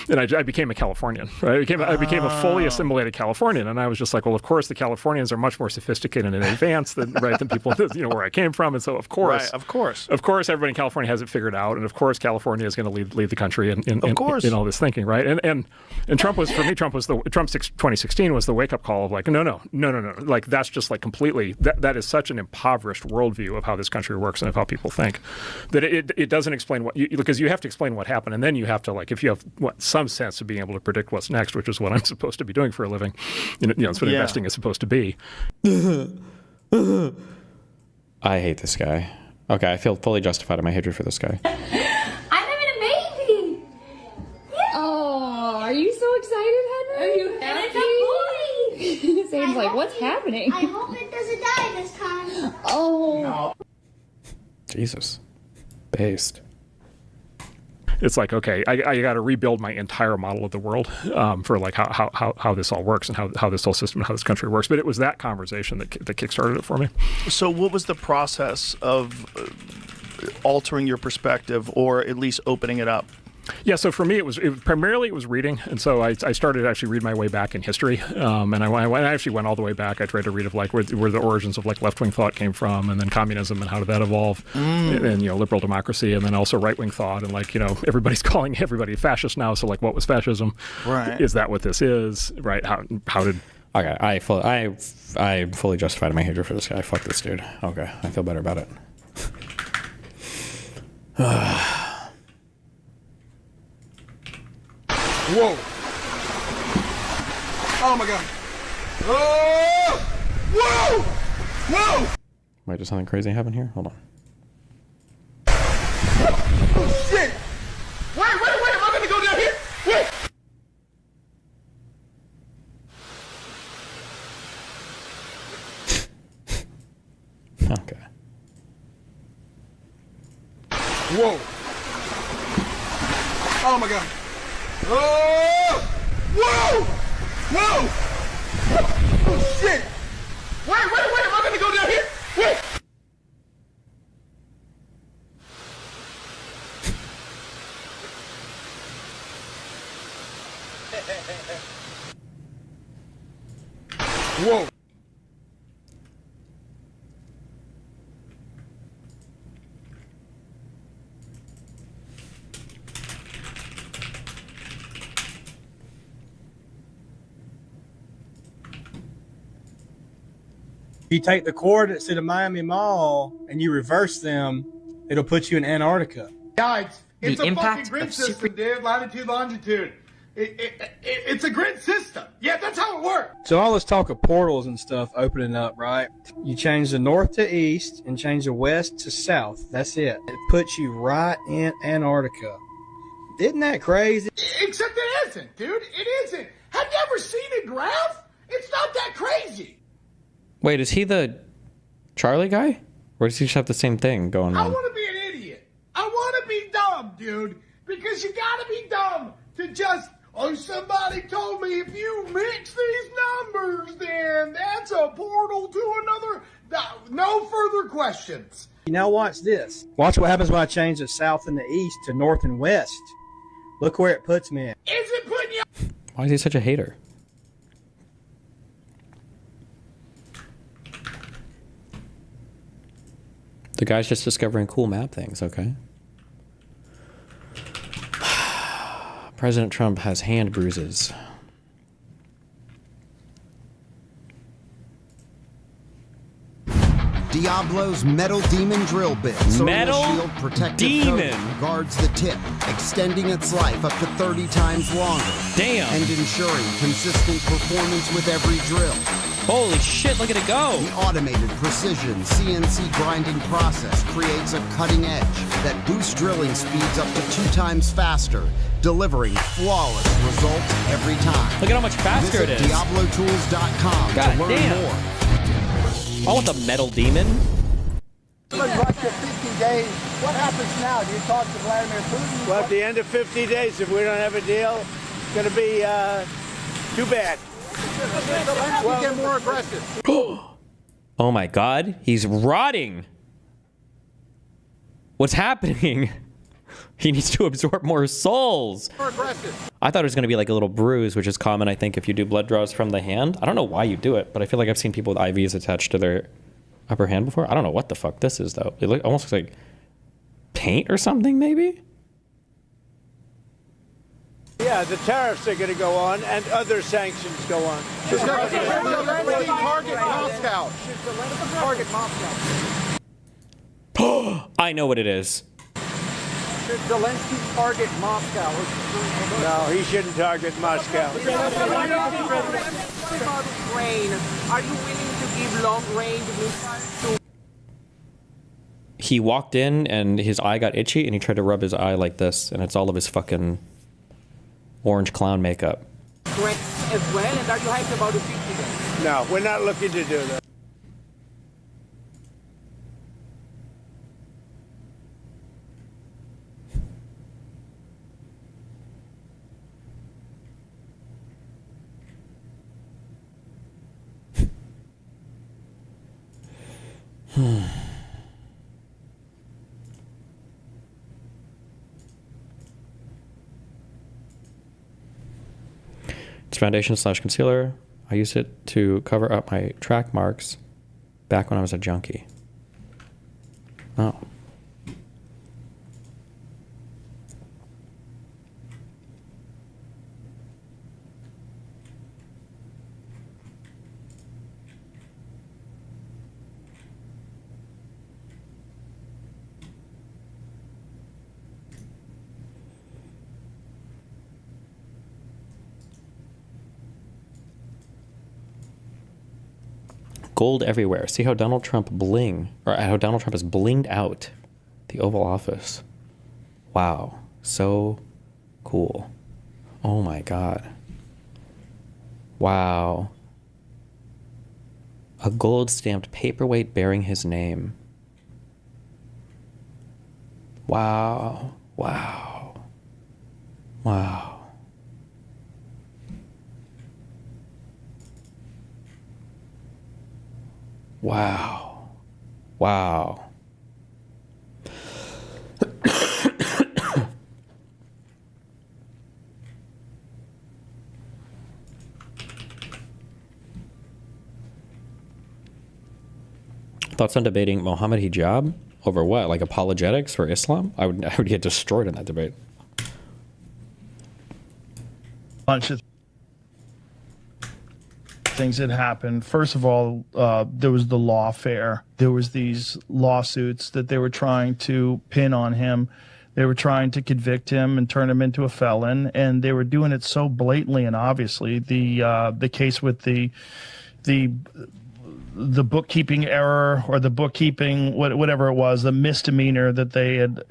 And I became a Californian, right? I became a fully assimilated Californian. And I was just like, well, of course the Californians are much more sophisticated and advanced than people, where I came from. And so of course, everybody in California has it figured out. And of course, California is going to lead the country in all this thinking, right? And Trump was, for me, Trump 2016 was the wake up call of like, no, like that's just like completely, that is such an impoverished worldview of how this country works and of how people think, that it doesn't explain because you have to explain what happened, and then you have to, like, if you have some sense of being able to predict what's next, which is what I'm supposed to be doing for a living, it's what investing is supposed to be. I hate this guy. Okay, I feel fully justified in my hatred for this guy. Are you so excited, Henry? Are you happy? Zane's like, what's happening? I hope it doesn't die this time. Oh. No. Jesus. Based. It's like, okay, I got to rebuild my entire model of the world for like how this all works and how this whole system, how this country works. But it was that conversation that kickstarted it for me. So what was the process of altering your perspective, or at least opening it up? Yeah, so for me, it was primarily reading, and so I started to actually read my way back in history, and I actually went all the way back. I tried to read of like where the origins of like left-wing thought came from, and then communism and how did that evolve, and liberal democracy, and then also right-wing thought, and like everybody's calling everybody fascist now. So like, what was fascism? Right? Is that what this is? Right? How did? Okay, I fully justified my hatred for this guy. Fuck this dude. Okay, I feel better about it. Whoa. Oh my God. Oh! Whoa! Whoa! Wait, does something crazy happen here? Hold on. Oh shit! Wait, am I gonna go down here? Wait! Okay. Whoa! Oh my God! Oh! Whoa! Whoa! Oh shit! Wait, am I gonna go down here? Wait! Whoa! If you take the coordinates to the Miami Mall and you reverse them, it'll put you in Antarctica. Yeah, it's a fucking grid system, dude. Latitude, longitude. It's a grid system. Yeah, that's how it works. So all this talk of portals and stuff opening up, right? You change the north to east and change the west to south. That's it. It puts you right in Antarctica. Isn't that crazy? Except it isn't, dude. It isn't. Have you ever seen a graph? It's not that crazy. Wait, is he the Charlie guy? Or does he just have the same thing going I on? want to be an idiot. I want to be dumb, dude. Because you got to be dumb to just, somebody told me if you mix these numbers, then that's a portal to another. No further questions. Now watch this. Watch what happens when I change the south and the east to north and west. Look where it puts me in. Is it putting you? Why is he such a hater? The guy's just discovering cool map things, okay? President Trump has hand bruises. Diablo's metal demon drill bit. Metal shield protective demon coating guards the tip, extending its life up to 30 times longer. Damn. And ensuring consistent performance with every drill. Holy shit, look at it go. The automated precision CNC grinding process creates a cutting edge that boosts drilling speeds up to 2 times faster, delivering flawless results every time. Look at how much faster Visit it is. DiabloTools.com God to learn damn. more. I want the metal demon. Russia 50 days. What happens now? Do you talk to Vladimir Putin? Well, at the end of 50 days, if we don't have a deal, it's going to be too bad. Well, get more aggressive. Oh my god, he's rotting. What's happening? He needs to absorb more souls. More aggressive. I thought it was going to be like a little bruise, which is common, I think, if you do blood draws from the hand. I don't know why you do it, but I feel like I've seen people with IVs attached to their upper hand before. I don't know what the fuck this is, though. It almost looks like paint or something, maybe? Yeah, the tariffs are going to go on, and other sanctions go on. Should Zelensky target Moscow? Should Zelensky target Moscow? I know what it is. Should Zelensky target Moscow? No, he shouldn't target Moscow. Ukraine, are you willing to give long-range missiles to... He walked in and his eye got itchy and he tried to rub his eye like this, and it's all of his fucking orange clown makeup. Ukraine as well, and are you hyped about the 50 days? No, we're not looking to do that. It's foundation/concealer. I used it to cover up my track marks back when I was a junkie. Oh. Gold everywhere. See how Donald Trump how Donald Trump is blinged out the Oval Office. Wow. So cool. Oh my God. Wow. A gold stamped paperweight bearing his name. Wow. Wow. Wow. Wow. Wow. Thoughts on debating Mohammed hijab over what? Like apologetics for Islam? I would get destroyed in that debate. Bunch of things that happened. First of all, there was the lawfare. There was these lawsuits that they were trying to pin on him. They were trying to convict him and turn him into a felon, and they were doing it so blatantly and obviously. The case with the bookkeeping error, or the bookkeeping whatever it was, the misdemeanor that they had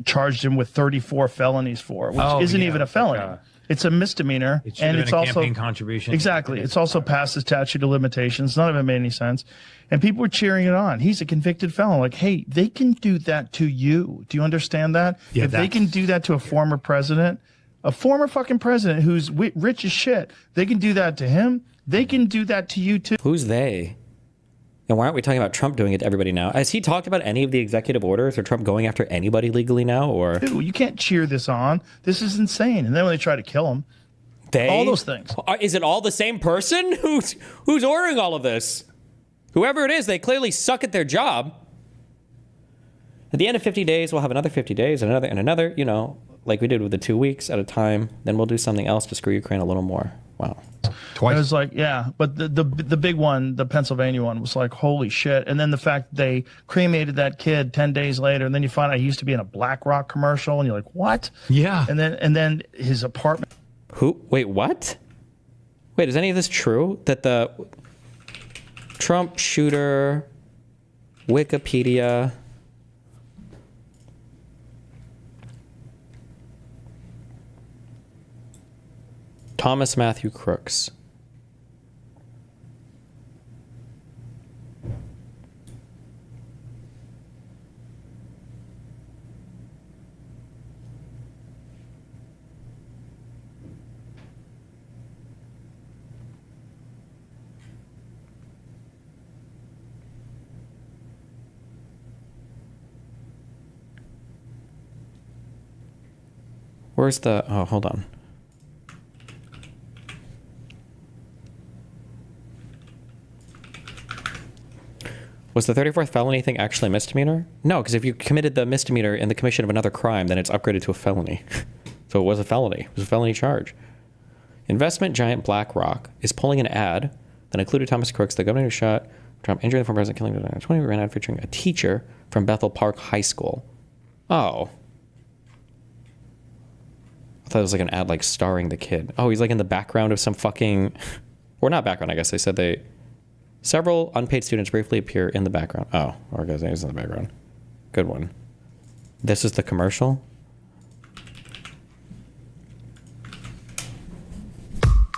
charged him with 34 felonies for, which isn't even a felony. It's a misdemeanor, and it's also campaign contribution. Exactly. It's also past the statute of limitations. None of it made any sense, and people were cheering it on. He's a convicted felon. Like, hey, they can do that to you. Do you understand that? Yeah, if they can do that to a former president, a former fucking president who's rich as shit, they can do that to him. They can do that to you too. Who's they? And why aren't we talking about Trump doing it to everybody now? Has he talked about any of the executive orders or Trump going after anybody legally now? Or Dude, you can't cheer this on. This is insane. And then when they try to kill him, all those things. Is it all the same person? Who's ordering all of this? Whoever it is, they clearly suck at their job. At the end of 50 days, we'll have another 50 days and another, you know, like we did with the 2 weeks at a time. Then we'll do something else to screw Ukraine a little more. Wow. Twice. It was like, yeah, but the big one, the Pennsylvania one, was like, holy shit. And then the fact that they cremated that kid 10 days later, and then you find out he used to be in a BlackRock commercial, and you're like, what? Yeah. And then his apartment. Who? Wait, what? Wait, is any of this true? That Trump shooter, Wikipedia. Thomas Matthew Crooks. Where's the... Oh, hold on. Was the 34th felony thing actually a misdemeanor? No, because if you committed the misdemeanor in the commission of another crime, then it's upgraded to a felony. So it was a felony. It was a felony charge. Investment giant BlackRock is pulling an ad that included Thomas Crooks, the governor who shot Trump, injured the former president, killing him. 20 ran ad featuring a teacher from Bethel Park High School. Oh. I thought it was like an ad like starring the kid. Oh, he's like in the background of some fucking... Or not background, I guess. They said they... Several unpaid students briefly appear in the background. Oh, organizations in the background. Good one. This is the commercial.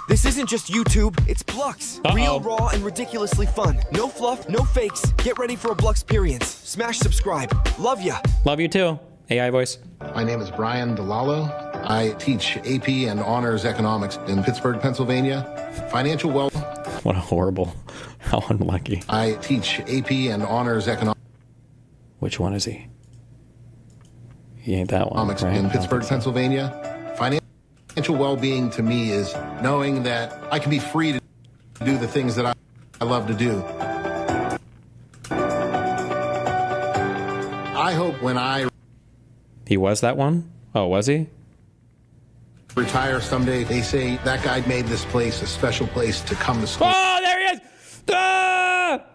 This isn't just YouTube, it's Blux. Real, raw, and ridiculously fun. No fluff, no fakes. Get ready for a Blux experience. Smash subscribe. Love ya. Love you too. AI voice. My name is Brian DeLallo. I teach AP and honors economics in Pittsburgh, Pennsylvania. Financial wealth. What a horrible, how unlucky. I teach AP and honors economics. Which one is he? He ain't that one. Economics Right? in Pittsburgh, Pennsylvania. Financial well-being to me is knowing that I can be free to do the things that I love to do. I hope when I... He was that one? Oh, was he? retire someday, they say that guy made this place a special place to come to school. Oh, there he is! Ah!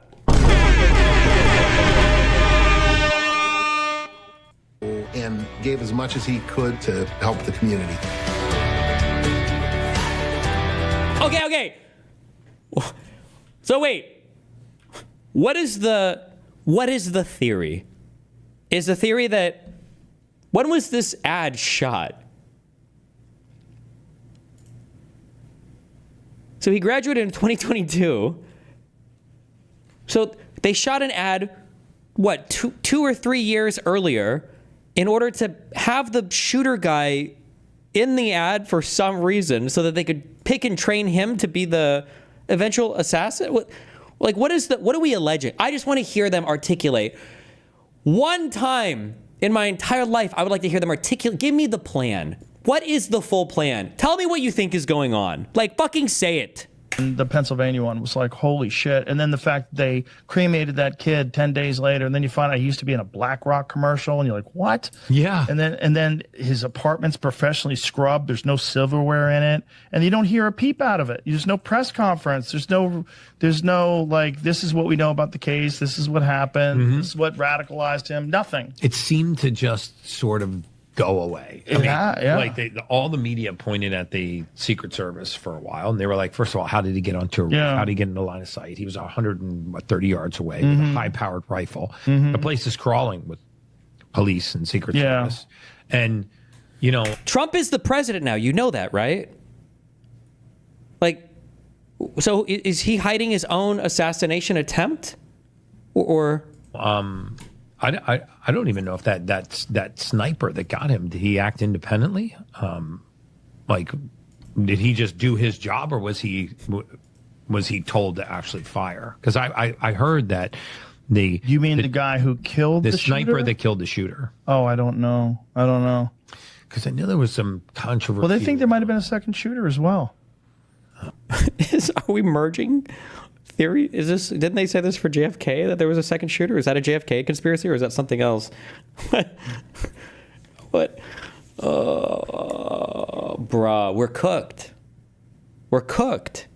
And gave as much as he could to help the community. Okay. So wait, what is the theory? Is the theory that, when was this ad shot? So he graduated in 2022. So they shot an ad, what, two or 3 years earlier in order to have the shooter guy in the ad for some reason so that they could pick and train him to be the eventual assassin? What are we alleging? I just want to hear them articulate. One time in my entire life, I would like to hear them articulate. Give me the plan. What is the full plan? Tell me what you think is going on. Like, fucking say it. And the Pennsylvania one was like, holy shit. And then the fact they cremated that kid 10 days later, and then you find out he used to be in a BlackRock commercial, and you're like, what? Yeah. And then his apartment's professionally scrubbed. There's no silverware in it, and you don't hear a peep out of it. There's no press conference. There's no like, this is what we know about the case. This is what happened. Mm-hmm. This is what radicalized him. Nothing. It seemed to just sort of go away. I mean, like all the media pointed at the Secret Service for a while, and they were like, first of all, how did he get onto? How did he get into line of sight? He was 130 yards away with a high-powered rifle. The place is crawling with police and Secret Service, and you know, Trump is the president now. You know that, right? Like, so is he hiding his own assassination attempt, or? I don't even know if that sniper that got him, did he act independently? Like, did he just do his job, or was he told to actually fire? Because I heard that the guy who killed the sniper shooter? that killed the shooter. Oh, I don't know. Because I knew there was some controversy. Well, they think there might have been a second shooter as well. Are we merging theory? Didn't they say this for JFK, that there was a second shooter? Is that a JFK conspiracy, or is that something else? What? Bruh, we're cooked. We're cooked.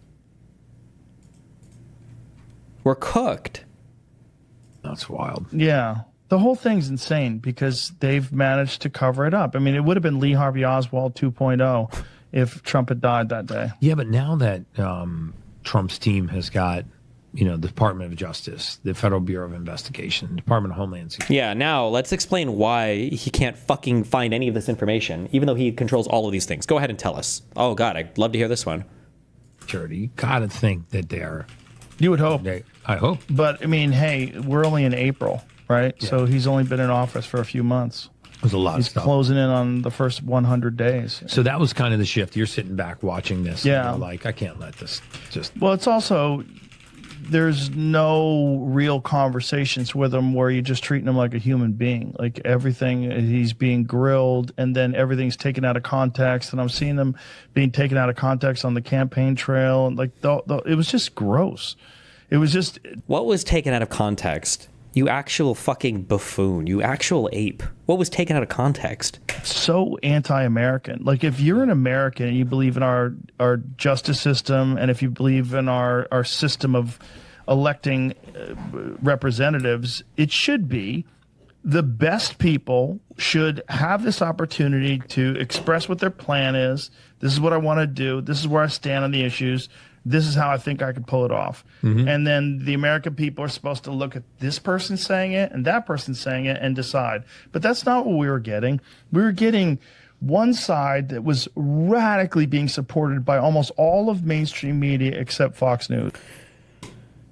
That's wild. Yeah. The whole thing's insane because they've managed to cover it up. I mean, it would have been Lee Harvey Oswald 2.0 if Trump had died that day. Yeah, but now that Trump's team has got the Department of Justice, the Federal Bureau of Investigation, Department of Homeland Security. Yeah, now let's explain why he can't fucking find any of this information, even though he controls all of these things. Go ahead and tell us. Oh, God, I'd love to hear this one. Security, you gotta think that they're... You would hope. I hope. But, I mean, hey, we're only in April, right? Yeah. So he's only been in office for a few months. There's a lot of stuff. He's closing in on the first 100 days. So that was kind of the shift. You're sitting back watching this. Yeah. And you're like, I can't let this just... Well, it's also... There's no real conversations with him where you're just treating him like a human being. Like everything, he's being grilled, and then everything's taken out of context. And I'm seeing them being taken out of context on the campaign trail. And like, it was just gross. It was just... What was taken out of context? You actual fucking buffoon. You actual ape. What was taken out of context? So anti-American. Like, if you're an American and you believe in our justice system, and if you believe in our system of electing representatives, it should be the best people should have this opportunity to express what their plan is. This is what I want to do. This is where I stand on the issues. This is how I think I could pull it off. Mm-hmm. And then the American people are supposed to look at this person saying it and that person saying it and decide. But that's not what we were getting. We were getting one side that was radically being supported by almost all of mainstream media except Fox News.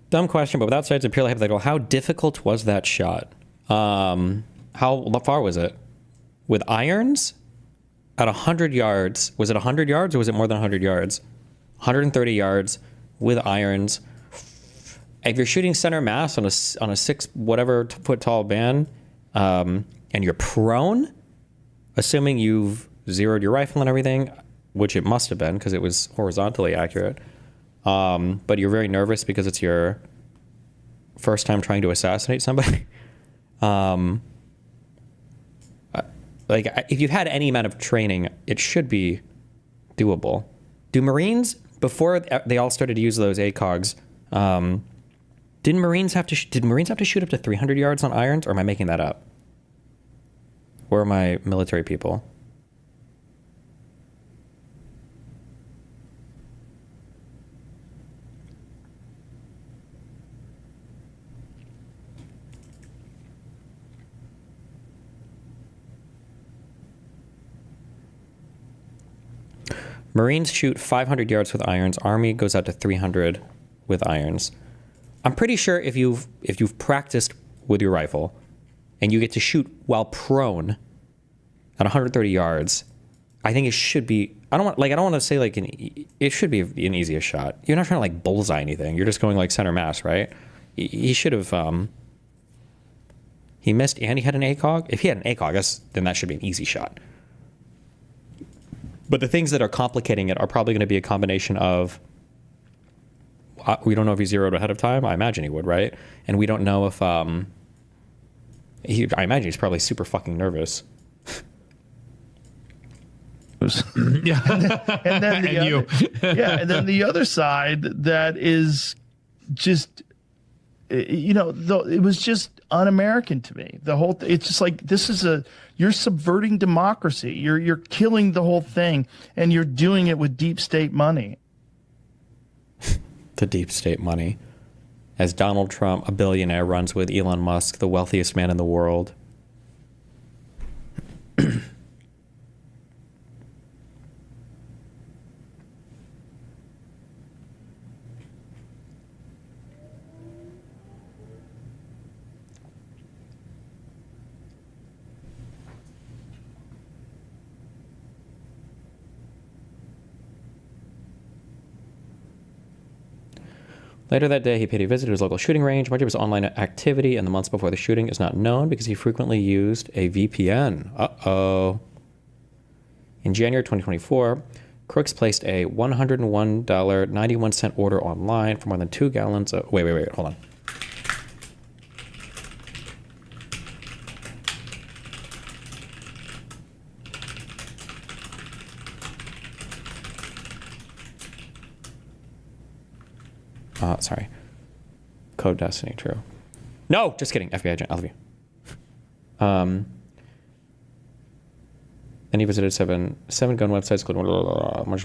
Dumb question, but without sides of purely hypothetical, how difficult was that shot? How far was it? With irons? At 100 yards. Was it 100 yards or was it more than 100 yards? 130 yards with irons. If you're shooting center mass on a 6 whatever foot tall band, and you're prone, assuming you've zeroed your rifle and everything, which it must have been because it was horizontally accurate, but you're very nervous because it's your first time trying to assassinate somebody. If you've had any amount of training, it should be doable. Do Marines, before they all started to use those ACOGs, did Marines have to shoot up to 300 yards on irons, or am I making that up? Where are my military people? Marines shoot 500 yards with irons. Army goes out to 300 with irons. I'm pretty sure if you've practiced with your rifle and you get to shoot while prone at 130 yards, I think it should be. I don't want to say it should be an easiest shot. You're not trying to bullseye anything. You're just going center mass, right? He should have. He missed and he had an ACOG. If he had an ACOG, then that should be an easy shot. But the things that are complicating it are probably going to be a combination of, we don't know if he zeroed ahead of time. I imagine he would, right? And we don't know if, I imagine he's probably super fucking nervous. Yeah. and then the other side that is just, it was just un-American to me. The whole it's just you're subverting democracy. You're killing the whole thing, and you're doing it with deep state money. The deep state money. As Donald Trump, a billionaire, runs with Elon Musk, the wealthiest man in the world. Later that day, he paid a visit to his local shooting range. Much of his online activity in the months before the shooting is not known because he frequently used a VPN. Uh-oh. In January 2024, Crooks placed a $101.91 order online for more than 2 gallons of... Wait, hold on. Sorry. Code Destiny, true. No, just kidding. FBI agent, I love you. Then he visited seven gun websites, including much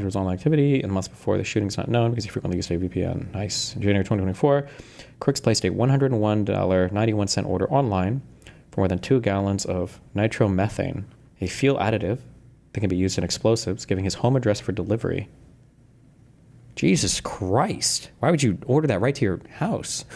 was online activity. In the months before the shooting is not known because he frequently used a VPN. Nice. In January 2024, Crooks placed a $101.91 order online for more than 2 gallons of nitromethane, a fuel additive that can be used in explosives, giving his home address for delivery. Jesus Christ. Why would you order that right to your house?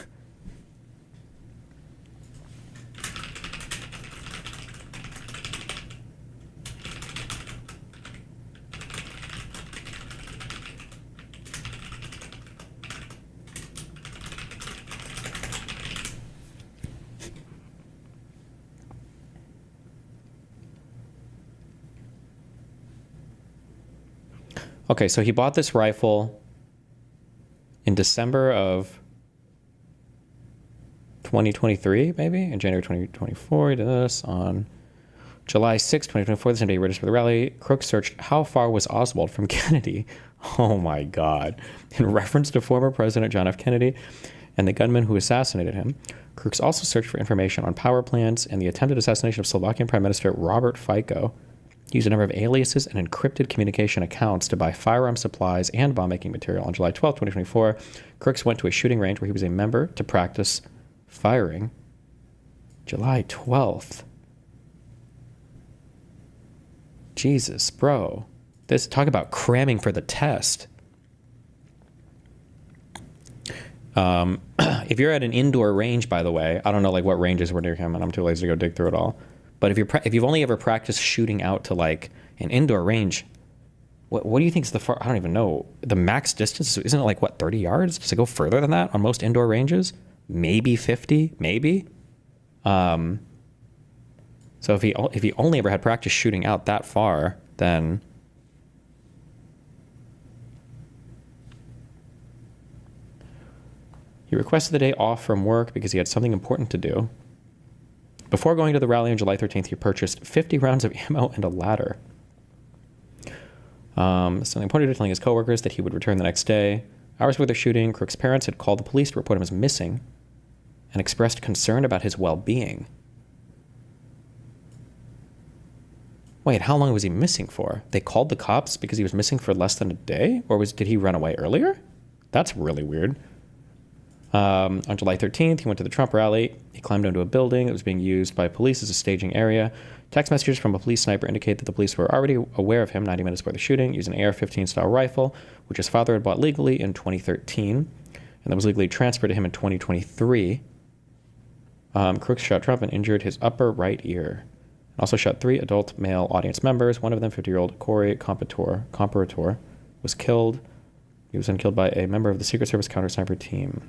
Okay, so he bought this rifle in December of 2023, maybe? In January 2024, he did this. On July 6, 2024, the same day he registered for the rally, Crooks searched how far was Oswald from Kennedy. Oh my God. In reference to former President John F. Kennedy and the gunman who assassinated him, Crooks also searched for information on power plants and the attempted assassination of Slovakian Prime Minister Robert Fico. He used a number of aliases and encrypted communication accounts to buy firearm supplies and bomb-making material. On July 12, 2024, Crooks went to a shooting range where he was a member to practice firing. July 12th. Jesus, bro. Talk about cramming for the test. If you're at an indoor range, by the way, I don't know like what ranges were near him, and I'm too lazy to go dig through it all. But if you've only ever practiced shooting out to like an indoor range, what do you think is the far? I don't even know the max distance. Isn't it like what 30 yards? Does it go further than that on most indoor ranges? Maybe 50, maybe. So if he only ever had practice shooting out that far, then he requested the day off from work because he had something important to do. Before going to the rally on July 13th, he purchased 50 rounds of ammo and a ladder. Something important to telling his coworkers that he would return the next day. Hours before the shooting, Crooks' parents had called the police to report him as missing and expressed concern about his well-being. Wait, how long was he missing for? They called the cops because he was missing for less than a day? Or did he run away earlier? That's really weird. On July 13th, he went to the Trump rally. He climbed onto a building that was being used by police as a staging area. Text messages from a police sniper indicate that the police were already aware of him 90 minutes before the shooting, using an AR-15 style rifle, which his father had bought legally in 2013, and that was legally transferred to him in 2023. Crooks shot Trump and injured his upper right ear. Also shot 3 adult male audience members. One of them, 50-year-old Corey Comparator, was killed. He was then killed by a member of the Secret Service counter-sniper team.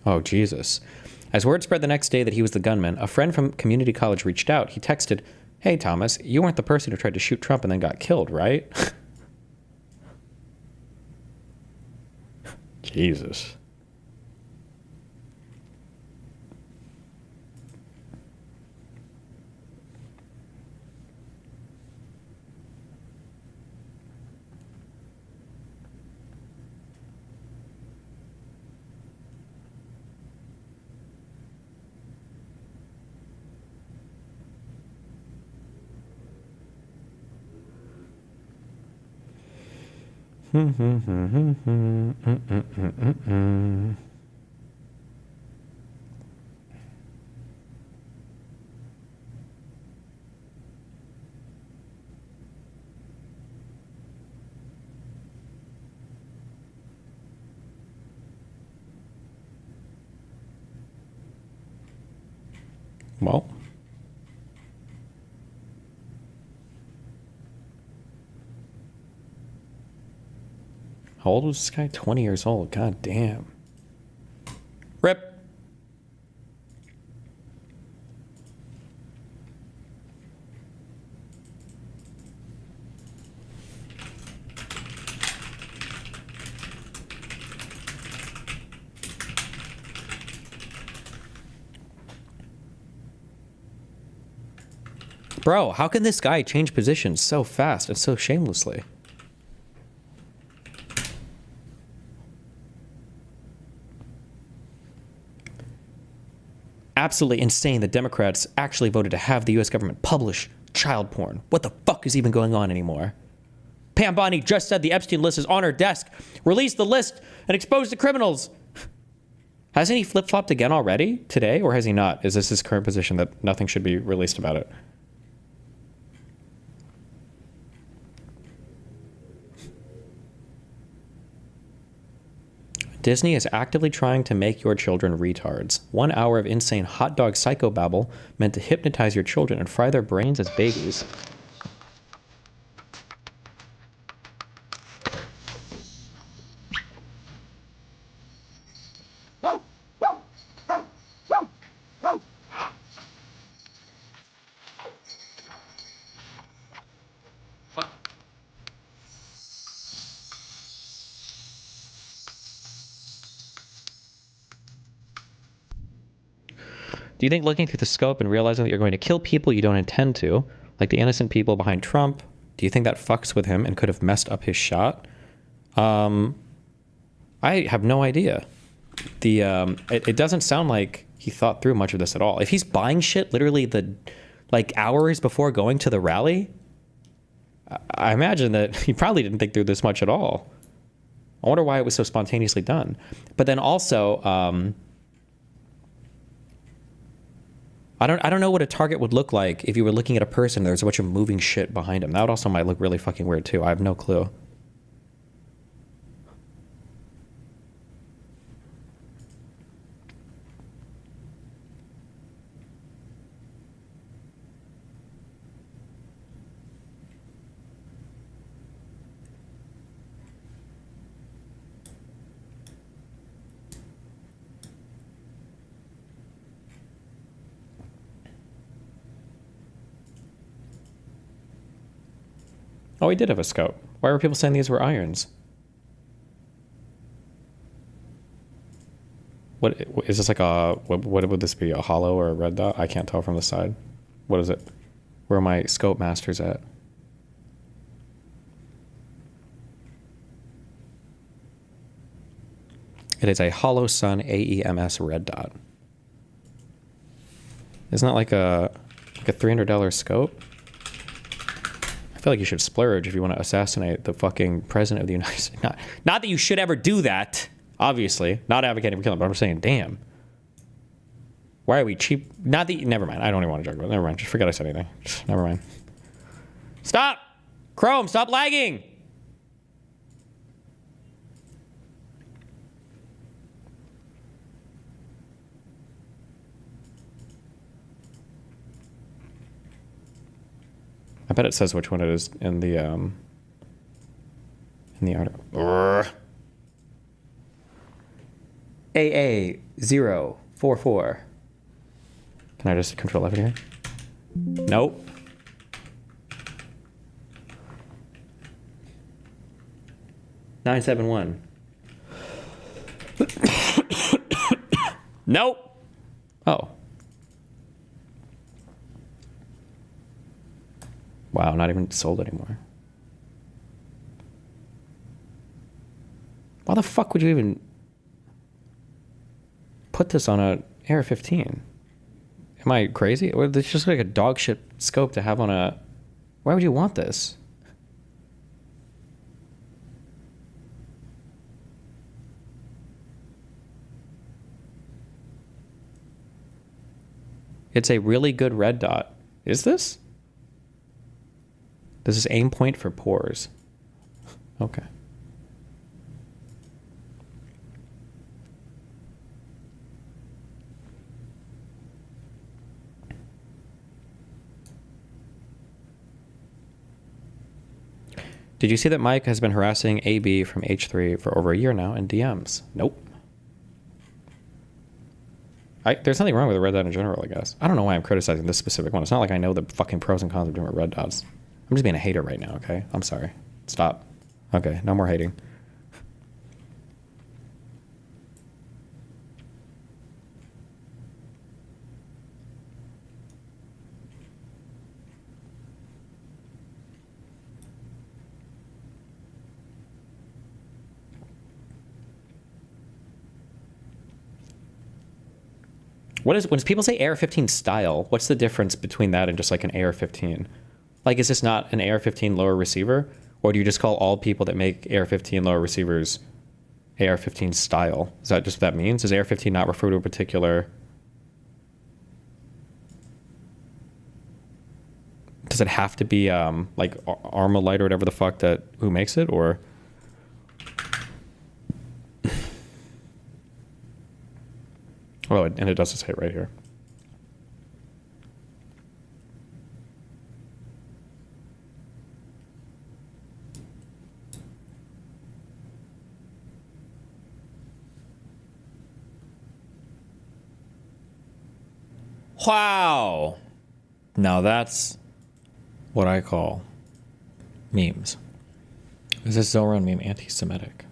Oh, Jesus. As word spread the next day that he was the gunman, a friend from community college reached out. He texted, "Hey, Thomas, you weren't the person who tried to shoot Trump and then got killed, right?" Jesus. Well, how old was this guy? 20 years old. God damn. Rip. Bro, how can this guy change positions so fast and so shamelessly? absolutely insane that Democrats actually voted to have the U.S. government publish child porn. What the fuck is even going on anymore? Pam Bondi just said the Epstein list is on her desk. Release the list and expose the criminals. Hasn't he flip-flopped again already today, or has he not? Is this his current position that nothing should be released about it? Disney is actively trying to make your children retards. 1 hour of insane hot dog psychobabble meant to hypnotize your children and fry their brains as babies. Do you think looking through the scope and realizing that you're going to kill people you don't intend to, like the innocent people behind Trump, do you think that fucks with him and could have messed up his shot? I have no idea. It doesn't sound like he thought through much of this at all. If he's buying shit literally hours before going to the rally, I imagine that he probably didn't think through this much at all. I wonder why it was so spontaneously done. But then also, I don't know what a target would look like if you were looking at a person and there's a bunch of moving shit behind him. That would also might look really fucking weird too. I have no clue. Oh, he did have a scope. Why were people saying these were irons? What is this like a, what would this be, a hollow or a red dot? I can't tell from the side. What is it? Where are my scope masters at? It is a Hollow Sun AEMS red dot. Isn't that like a $300 scope? I feel like you should splurge if you want to assassinate the fucking president of the United States. Not that you should ever do that, obviously. Not advocating for killing, but I'm saying, damn. Why are we cheap? Not that never mind. I don't even want to joke about it. Never mind. Just forget I said anything. Just, never mind. Stop! Chrome, stop lagging! I bet it says which one it is in the article. AA044. Can I just control F here? Nope. $971. Nope. Oh. Wow, not even sold anymore. Why the fuck would you even put this on a AR-15? Am I crazy? Or it's just like a dog shit scope to have on a... Why would you want this? It's a really good red dot. Is this? This is aim point for pores. Okay. Did you see that Mike has been harassing AB from H3 for over a year now in DMs? Nope. There's nothing wrong with a red dot in general, I guess. I don't know why I'm criticizing this specific one. It's not like I know the fucking pros and cons of different red dots. I'm just being a hater right now, okay? I'm sorry. Stop. Okay, no more hating. What is when people say AR-15 style? What's the difference between that and just like an AR-15? Like, is this not an AR-15 lower receiver, or do you just call all people that make AR-15 lower receivers AR-15 style? Is that just what that means? Does AR-15 not refer to a particular? Does it have to be like Armalite or whatever the fuck that who makes it, or? Oh, and it does say it right here. Wow. Now that's what I call memes. Is this Zoran meme anti-Semitic?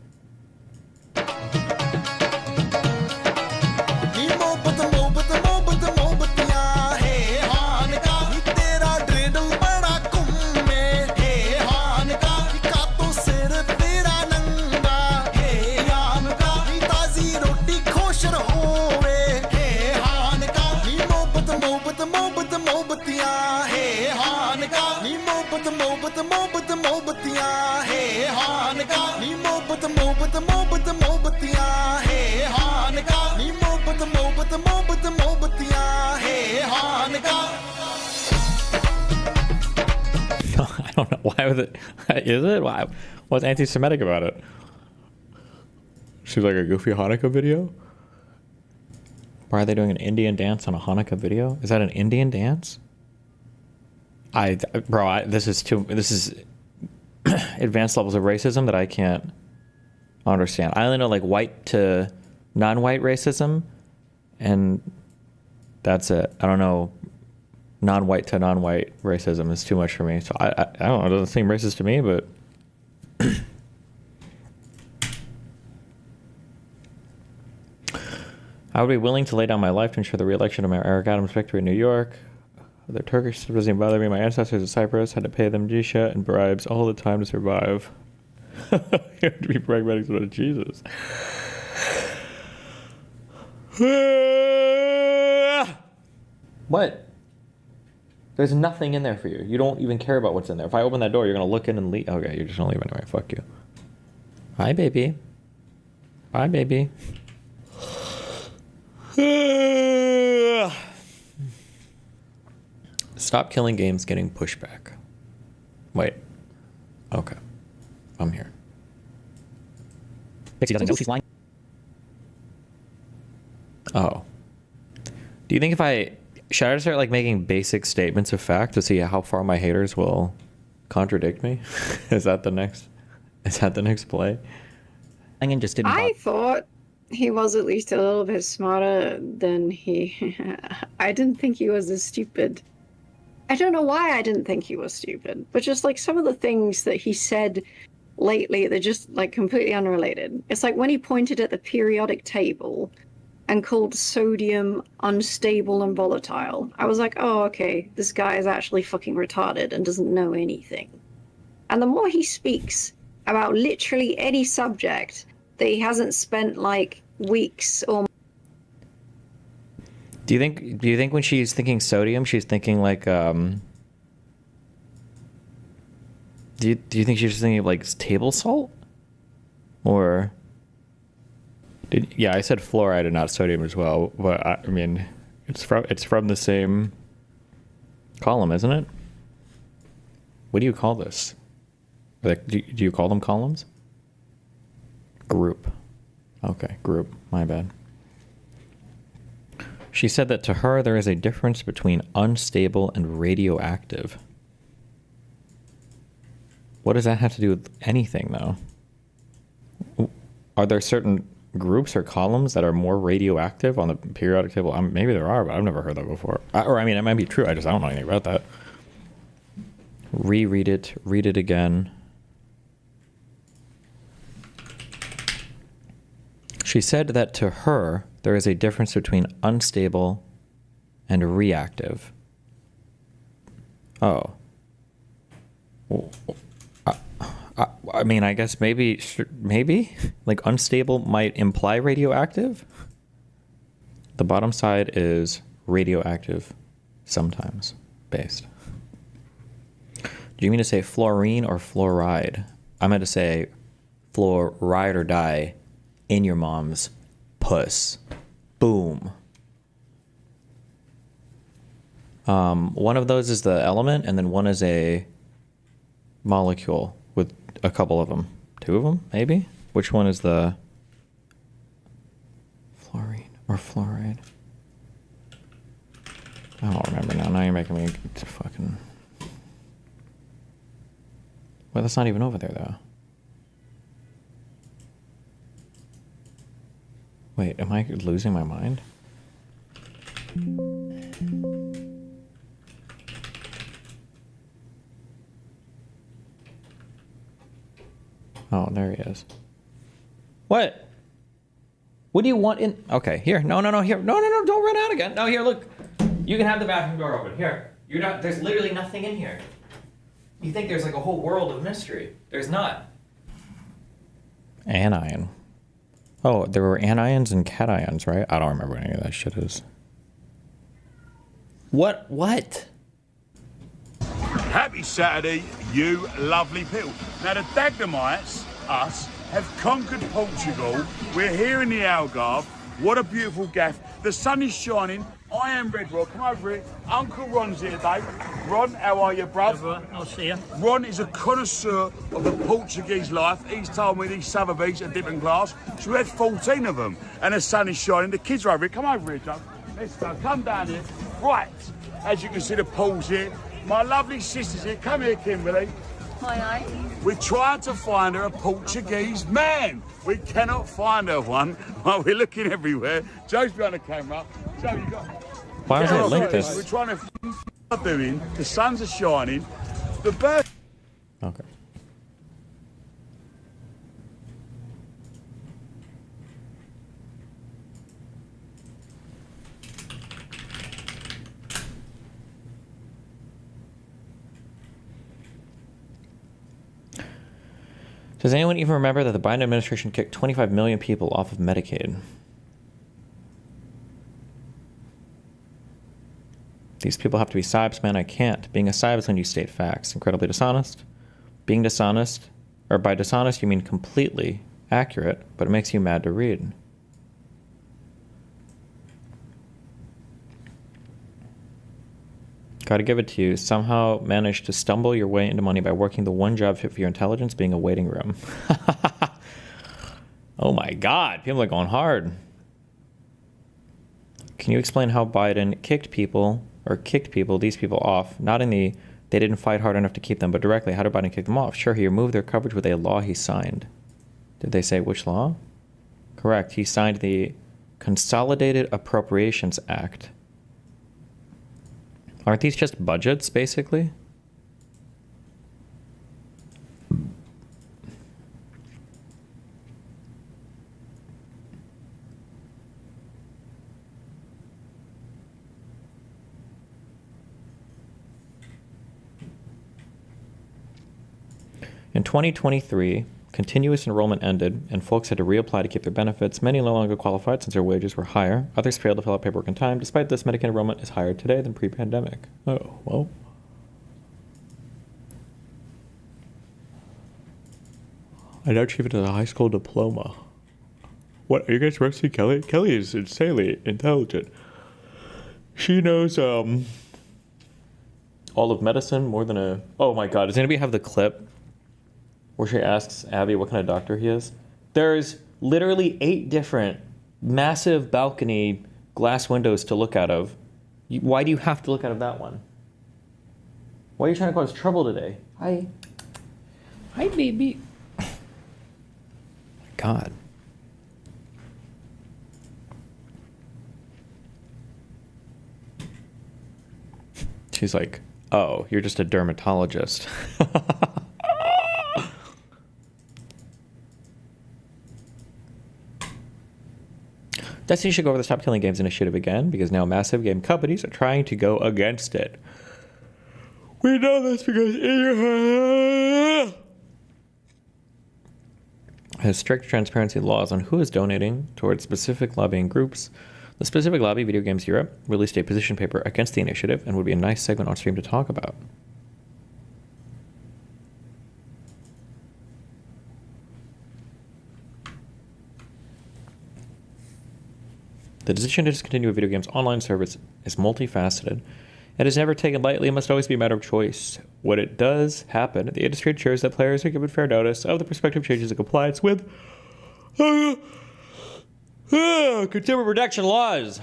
I don't know. Why was it? Is it? Why? What's anti-Semitic about it? She's like a goofy Hanukkah video? Why are they doing an Indian dance on a Hanukkah video? Is that an Indian dance? This is advanced levels of racism that I can't understand. I only know like white to non-white racism, and that's it. I don't know non-white to non-white racism is too much for me. So I don't know. It doesn't seem racist to me, but I would be willing to lay down my life to ensure the re-election of Eric Adams' victory in New York. The Turkish stuff doesn't bother me. My ancestors in Cyprus had to pay them jizya and bribes all the time to survive. You have to be pragmatic about Jesus. What? There's nothing in there for you. You don't even care about what's in there. If I open that door, you're going to look in and leave. Okay, you're just going to leave anyway. Fuck you. Bye, baby. Bye, baby. Stop killing games getting pushback. Wait. Okay. I'm here. Pixie doesn't know she's lying. Oh. Do you think should I start like making basic statements of fact to see how far my haters will contradict me? Is that the next play? I thought he was at least a little bit smarter than he. I didn't think he was as stupid. I don't know why I didn't think he was stupid, but just like some of the things that he said lately, they're just like completely unrelated. It's like when he pointed at the periodic table and called sodium unstable and volatile. I was like, oh, okay, this guy is actually fucking retarded and doesn't know anything. And the more he speaks about literally any subject that he hasn't spent like weeks or. Do you think when she's thinking sodium, she's thinking like do you think she's thinking of like table salt? Or I said fluoride and not sodium as well, but I mean it's from the same column, isn't it? What do you call this? Like do you call them columns? Group. Okay, group. My bad. She said that to her there is a difference between unstable and radioactive. What does that have to do with anything, though? Are there certain groups or columns that are more radioactive on the periodic table? Maybe there are, but I've never heard that before. It might be true. I don't know anything about that. Reread it. Read it again. She said that to her, there is a difference between unstable and reactive. Oh. I mean, I guess maybe like unstable might imply radioactive. The bottom side is radioactive, sometimes based. Do you mean to say fluorine or fluoride? I meant to say fluoride or die in your mom's puss. Boom. One of those is the element, and then one is a molecule with a couple of them. 2 of them, maybe? Which one is the fluorine or fluoride? I don't remember now. Now you're making me fucking... Well, that's not even over there, though. Wait, am I losing my mind? Oh, there he is. What? What do you want in... Okay, here. No, here. No, don't run out again. No, here, look. You can have the bathroom door open. Here. You're not... There's literally nothing in here. You think there's like a whole world of mystery. There's not. Anion. Oh, there were anions and cations, right? I don't remember what any of that shit is. What? Happy Saturday, you lovely people. Now the Dagenhamites, us, have conquered Portugal. We're here in the Algarve. What a beautiful gaff. The sun is shining. I am Red Rock. Come over here. Uncle Ron's here today. Ron, how are you, bruv? I'll see you. Ron is a connoisseur of the Portuguese life. He's told me these Sotheby's are dipping glass. So we had 14 of them. And the sun is shining. The kids are over here. Come over here, Joe. Let's go. Come down here. Right. As you can see, the pool's here. My lovely sister's here. Come here, Kimberly. Hi. We're trying to find her a Portuguese man. We cannot find her one. Well, we're looking everywhere. Joe's behind the camera. Joe, you got... Why was it like this? We're trying to find what they're doing. The suns are shining. The bird... Okay. Does anyone even remember that the Biden administration kicked 25 million people off of Medicaid? These people have to be Sibes, man. I can't. Being a Sibe is when you state facts. Incredibly dishonest. Being dishonest, or by dishonest you mean completely accurate, but it makes you mad to read. Gotta give it to you. Somehow managed to stumble your way into money by working the one job fit for your intelligence, being a waiting room. Oh my God, people are going hard. Can you explain how Biden kicked people, these people off, not in the, they didn't fight hard enough to keep them, but directly, how did Biden kick them off? Sure, he removed their coverage with a law he signed. Did they say which law? Correct, he signed the Consolidated Appropriations Act. Aren't these just budgets, basically? In 2023, continuous enrollment ended, and folks had to reapply to keep their benefits. Many no longer qualified since their wages were higher. Others failed to fill out paperwork in time. Despite this, Medicaid enrollment is higher today than pre-pandemic. Oh, well. I now achieved a high school diploma. What, are you guys roasting Kelly? Kelly is insanely intelligent. She knows, all of medicine more than a... Oh my God, does anybody have the clip where she asks Abby what kind of doctor he is? There's literally 8 different massive balcony glass windows to look out of. Why do you have to look out of that one? Why are you trying to cause trouble today? Hi, baby. God. She's like, oh, you're just a dermatologist. Destiny should go over the Stop Killing Games initiative again, because now massive game companies are trying to go against it. We know this because has strict transparency laws on who is donating towards specific lobbying groups. The specific lobby, Video Games Europe, released a position paper against the initiative and would be a nice segment on stream to talk about. The decision to discontinue a video game's online service is multifaceted and is never taken lightly and must always be a matter of choice. When it does happen, the industry ensures that players are given fair notice of the prospective changes in compliance with consumer protection laws.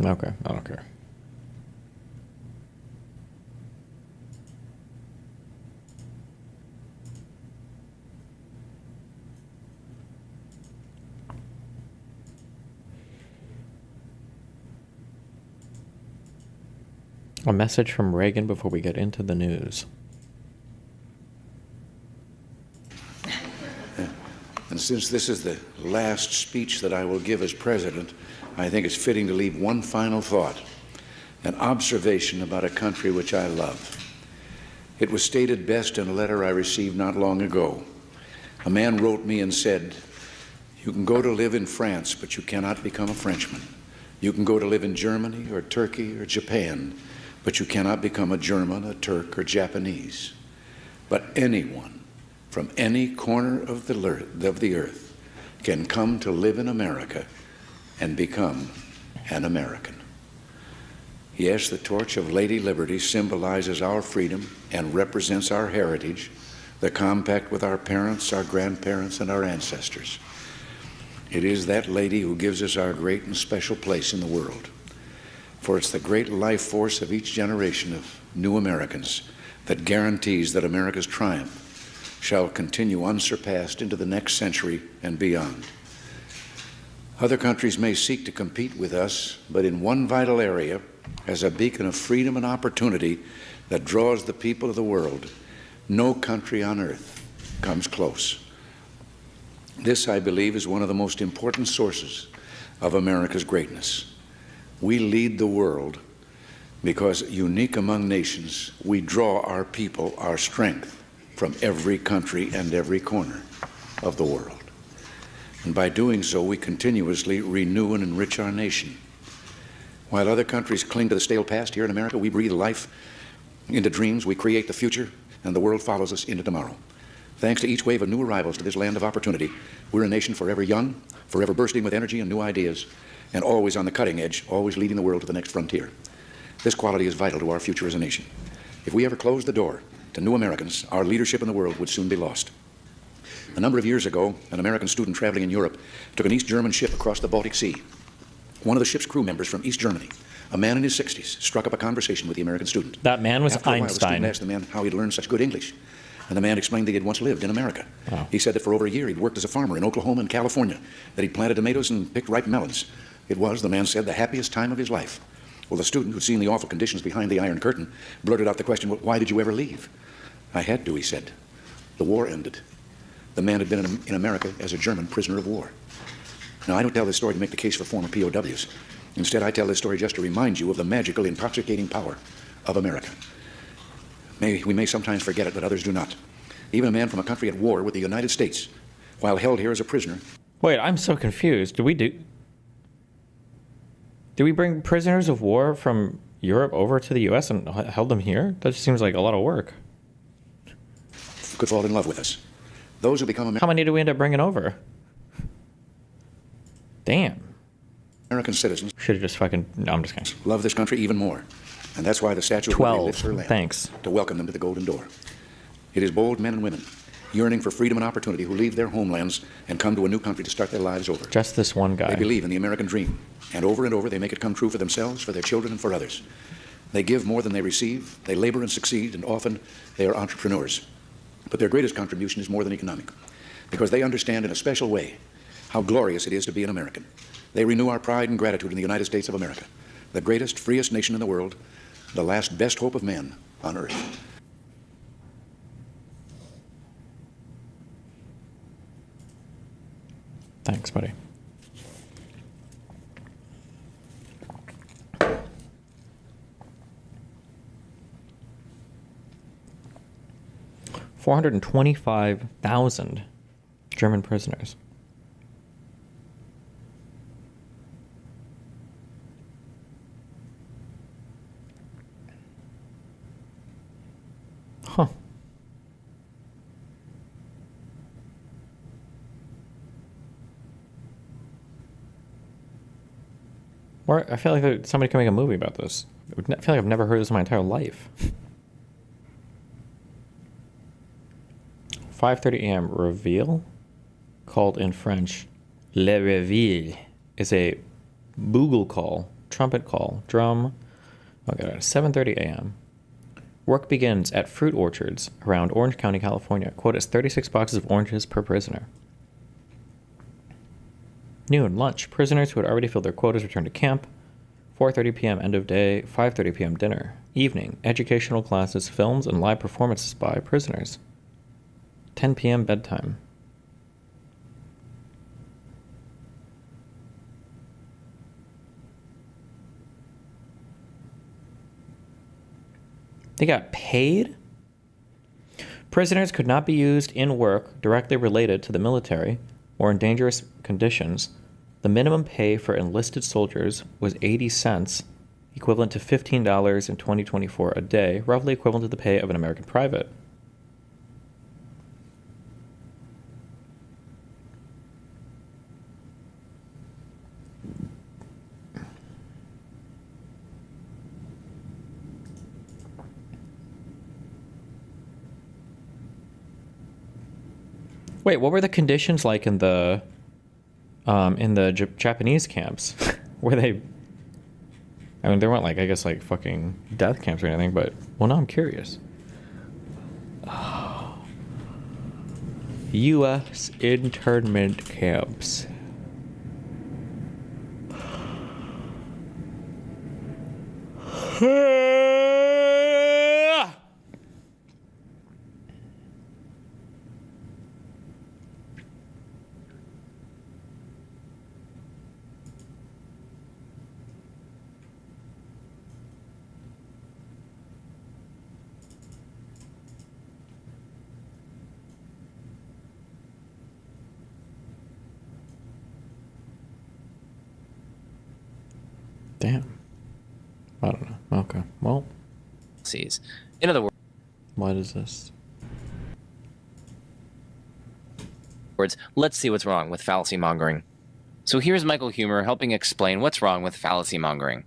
Okay, I don't care. A message from Reagan before we get into the news. And since this is the last speech that I will give as president, I think it's fitting to leave one final thought, an observation about a country which I love. It was stated best in a letter I received not long ago. A man wrote me and said, "You can go to live in France, but you cannot become a Frenchman. You can go to live in Germany or Turkey or Japan, but you cannot become a German, a Turk, or Japanese. But anyone from any corner of the earth can come to live in America and become an American." Yes, the torch of Lady Liberty symbolizes our freedom and represents our heritage, the compact with our parents, our grandparents, and our ancestors. It is that lady who gives us our great and special place in the world. For it's the great life force of each generation of new Americans that guarantees that America's triumph shall continue unsurpassed into the next century and beyond. Other countries may seek to compete with us, but in one vital area, as a beacon of freedom and opportunity that draws the people of the world, no country on earth comes close. This, I believe, is one of the most important sources of America's greatness. We lead the world because, unique among nations, we draw our people, our strength, from every country and every corner of the world. And by doing so, we continuously renew and enrich our nation. While other countries cling to the stale past, here in America, we breathe life into dreams, we create the future, and the world follows us into tomorrow. Thanks to each wave of new arrivals to this land of opportunity, we're a nation forever young, forever bursting with energy and new ideas, and always on the cutting edge, always leading the world to the next frontier. This quality is vital to our future as a nation. If we ever closed the door to new Americans, our leadership in the world would soon be lost. A number of years ago, an American student traveling in Europe took an East German ship across the Baltic Sea. One of the ship's crew members from East Germany, a man in his 60s, struck up a conversation with the American student. That man was After a while, the Einstein. student asked the man how he'd learned such good English. And the man explained that he had once lived in America. Wow. He said that for over a year he'd worked as a farmer in Oklahoma and California, that he'd planted tomatoes and picked ripe melons. It was, the man said, the happiest time of his life. Well, the student, who'd seen the awful conditions behind the Iron Curtain, blurted out the question, "Well, why did you ever leave?" "I had to," he said. "The war ended." The man had been in America as a German prisoner of war. Now, I don't tell this story to make the case for former POWs. Instead, I tell this story just to remind you of the magical, intoxicating power of America. We may sometimes forget it, but others do not. Even a man from a country at war with the United States, while held here as a prisoner. Wait, I'm so confused. Do we bring prisoners of war from Europe over to the U.S. and held them here? That just seems like a lot of work. Could fall in love with us. Those who become How many do we end up bringing over? Damn. American citizens Should have just fucking... No, I'm just kidding. love this country even more. And that's why the Statue of 12. Liberty lifts her lamp Thanks. to welcome them to the Golden Door. It is bold men and women yearning for freedom and opportunity who leave their homelands and come to a new country to start their lives over. Just this one guy. They believe in the American dream, and over they make it come true for themselves, for their children, and for others. They give more than they receive, they labor and succeed, and often they are entrepreneurs. But their greatest contribution is more than economic, because they understand in a special way how glorious it is to be an American. They renew our pride and gratitude in the United States of America, the greatest, freest nation in the world, the last best hope of men on earth. Thanks, buddy. $425,000 German prisoners. Huh. I feel like somebody can make a movie about this. I feel like I've never heard this in my entire life. 5:30 a.m. reveal, called in French le réveil, is a bugle call, trumpet call, drum. Okay, 7:30 a.m. Work begins at fruit orchards around Orange County, California. Quote is 36 boxes of oranges per prisoner. Noon, lunch. Prisoners who had already filled their quotas return to camp. 4:30 p.m. end of day. 5:30 p.m. dinner. Evening, educational classes, films, and live performances by prisoners. 10 p.m. bedtime. They got paid? Prisoners could not be used in work directly related to the military or in dangerous conditions. The minimum pay for enlisted soldiers was 80 cents, equivalent to $15 in 2024 a day, roughly equivalent to the pay of an American private. Wait, what were the conditions like in the Japanese camps? Were they? I mean, they weren't like, I guess, like fucking death camps or anything. But well, now I'm curious. U.S. internment camps. Damn. I don't know. Okay. Well. In other words, what is this? Let's see what's wrong with fallacy mongering. So here's Michael Humer helping explain what's wrong with fallacy mongering.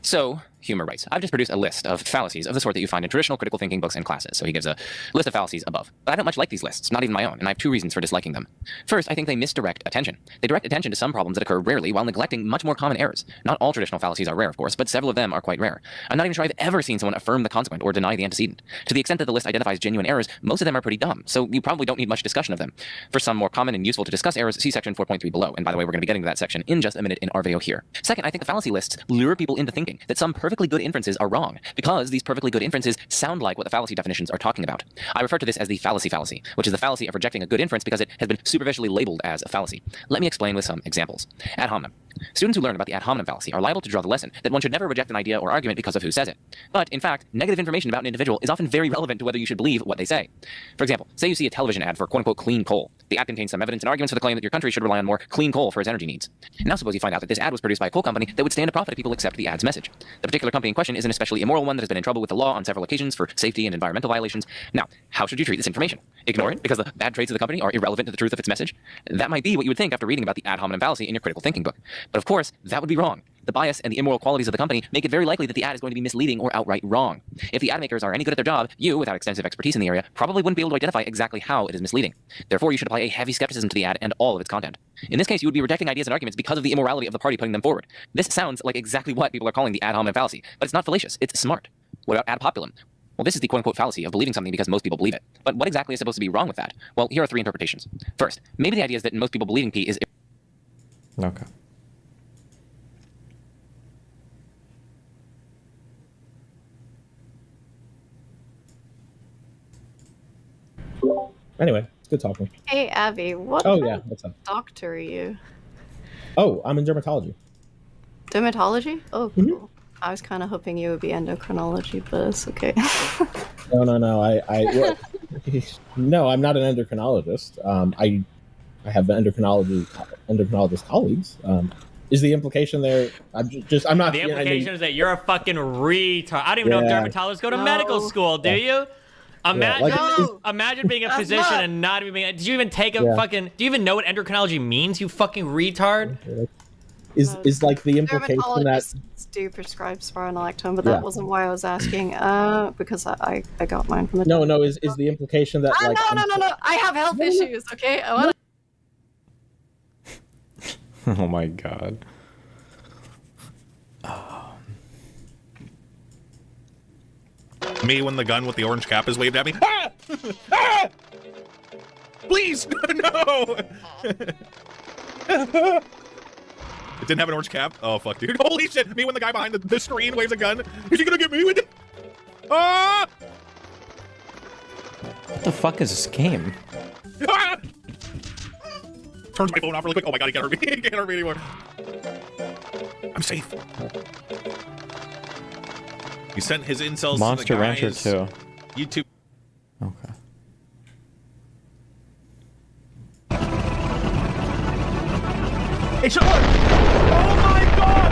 So, Humer writes, I've just produced a list of fallacies of the sort that you find in traditional critical thinking books and classes. So he gives a list of fallacies above. But I don't much like these lists, not even my own, and I have two reasons for disliking them. First, I think they misdirect attention. They direct attention to some problems that occur rarely while neglecting much more common errors. Not all traditional fallacies are rare, of course, but several of them are quite rare. I'm not even sure I've ever seen someone affirm the consequent or deny the antecedent. To the extent that the list identifies genuine errors, most of them are pretty dumb, so you probably don't need much discussion of them. For some more common and useful to discuss errors, see section 4.3 below. And by the way, we're going to be getting to that section in just a minute in our video here. Second, I think the fallacy lists lure people into thinking that some perfectly good inferences are wrong, because these perfectly good inferences sound like what the fallacy definitions are talking about. I refer to this as the fallacy fallacy, which is the fallacy of rejecting a good inference because it has been superficially labeled as a fallacy. Let me explain with some examples. Ad hominem. Students who learn about the ad hominem fallacy are liable to draw the lesson that one should never reject an idea or argument because of who says it. But, in fact, negative information about an individual is often very relevant to whether you should believe what they say. For example, say you see a television ad for quote-unquote clean coal. The ad contains some evidence and arguments for the claim that your country should rely on more clean coal for its energy needs. Now suppose you find out that this ad was produced by a coal company that would stand to profit if people accept the ad's message. The particular company in question is an especially immoral one that has been in trouble with the law on several occasions for safety and environmental violations. Now, how should you treat this information? Ignore it because the bad traits of the company are irrelevant to the truth of its message? That might be what you would think after reading about the ad hominem fallacy in your critical thinking book. But of course, that would be wrong. The bias and the immoral qualities of the company make it very likely that the ad is going to be misleading or outright wrong. If the ad makers are any good at their job, you, without extensive expertise in the area, probably wouldn't be able to identify exactly how it is misleading. Therefore, you should apply a heavy skepticism to the ad and all of its content. In this case, you would be rejecting ideas and arguments because of the immorality of the party putting them forward. This sounds like exactly what people are calling the ad hominem fallacy, but it's not fallacious, it's smart. What about ad populum? Well, this is the quote-unquote fallacy of believing something because most people believe it. But what exactly is supposed to be wrong with that? Well, here are three interpretations. First, maybe the idea is that most people believing P is... Okay. Anyway, it's good talking. Hey, Abby, what What's up? doctor are you? Oh, I'm in dermatology. Dermatology? Oh, cool. I was kind of hoping you would be endocrinology, but it's okay. No. No, I'm not an endocrinologist. I have endocrinologist colleagues. Is the implication there? I'm not. The implication is that you're a fucking retard. I don't even know if dermatologists go to medical school. Do you? Imagine being a physician and not even being. Did you even take a fucking? Do you even know what endocrinology means? You fucking retard. Is like the implication that do prescribe spironolactone, but that wasn't why I was asking. Because I got mine from the. No. Is the implication that like? No. I have health issues. Okay. I want. Oh my god. Me when the gun with the orange cap is waved at me. Ah! Ah! Please, no! It didn't have an orange cap? Oh, fuck, dude. Holy shit! Me when the guy behind the screen waves a gun. Is he gonna get me with it? Ah! What the fuck is this game? Ah! Turns my phone off really quick. Oh my god, he can't hurt me. He can't hurt me anymore. I'm safe. He sent his incels Monster to the Rancher guys. 2. YouTube. Okay. Hey, shut up! Oh my god!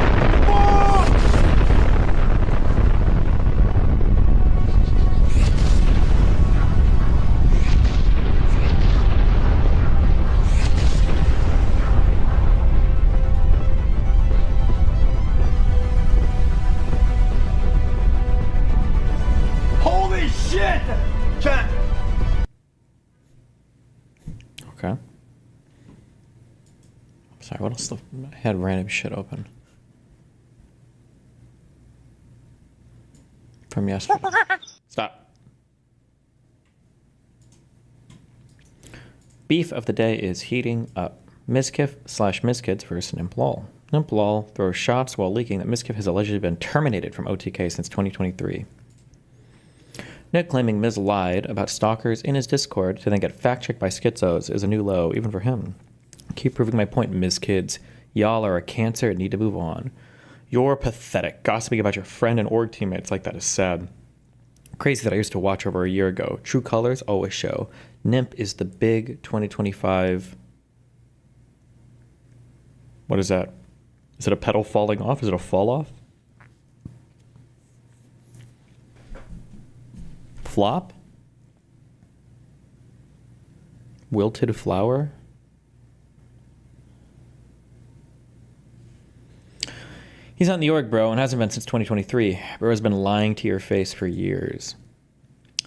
Holy shit! Chat. Okay. Sorry, what else? I had random shit open. From yesterday. Stop. Beef of the day is heating up. Miskiff/Miskids versus Nimplol. Nimplol throws shots while leaking that Miskiff has allegedly been terminated from OTK since 2023. Nick claiming Miz lied about stalkers in his Discord to then get fact-checked by schizos is a new low, even for him. Keep proving my point, Miz Kids. Y'all are a cancer and need to move on. You're pathetic. Gossiping about your friend and org teammates like that is sad. Crazy that I used to watch over a year ago. True colors always show. Nimp is the big 2025... What is that? Is it a petal falling off? Is it a fall off? Flop? Wilted flower? He's on the org, bro, and hasn't been since 2023. Bro has been lying to your face for years.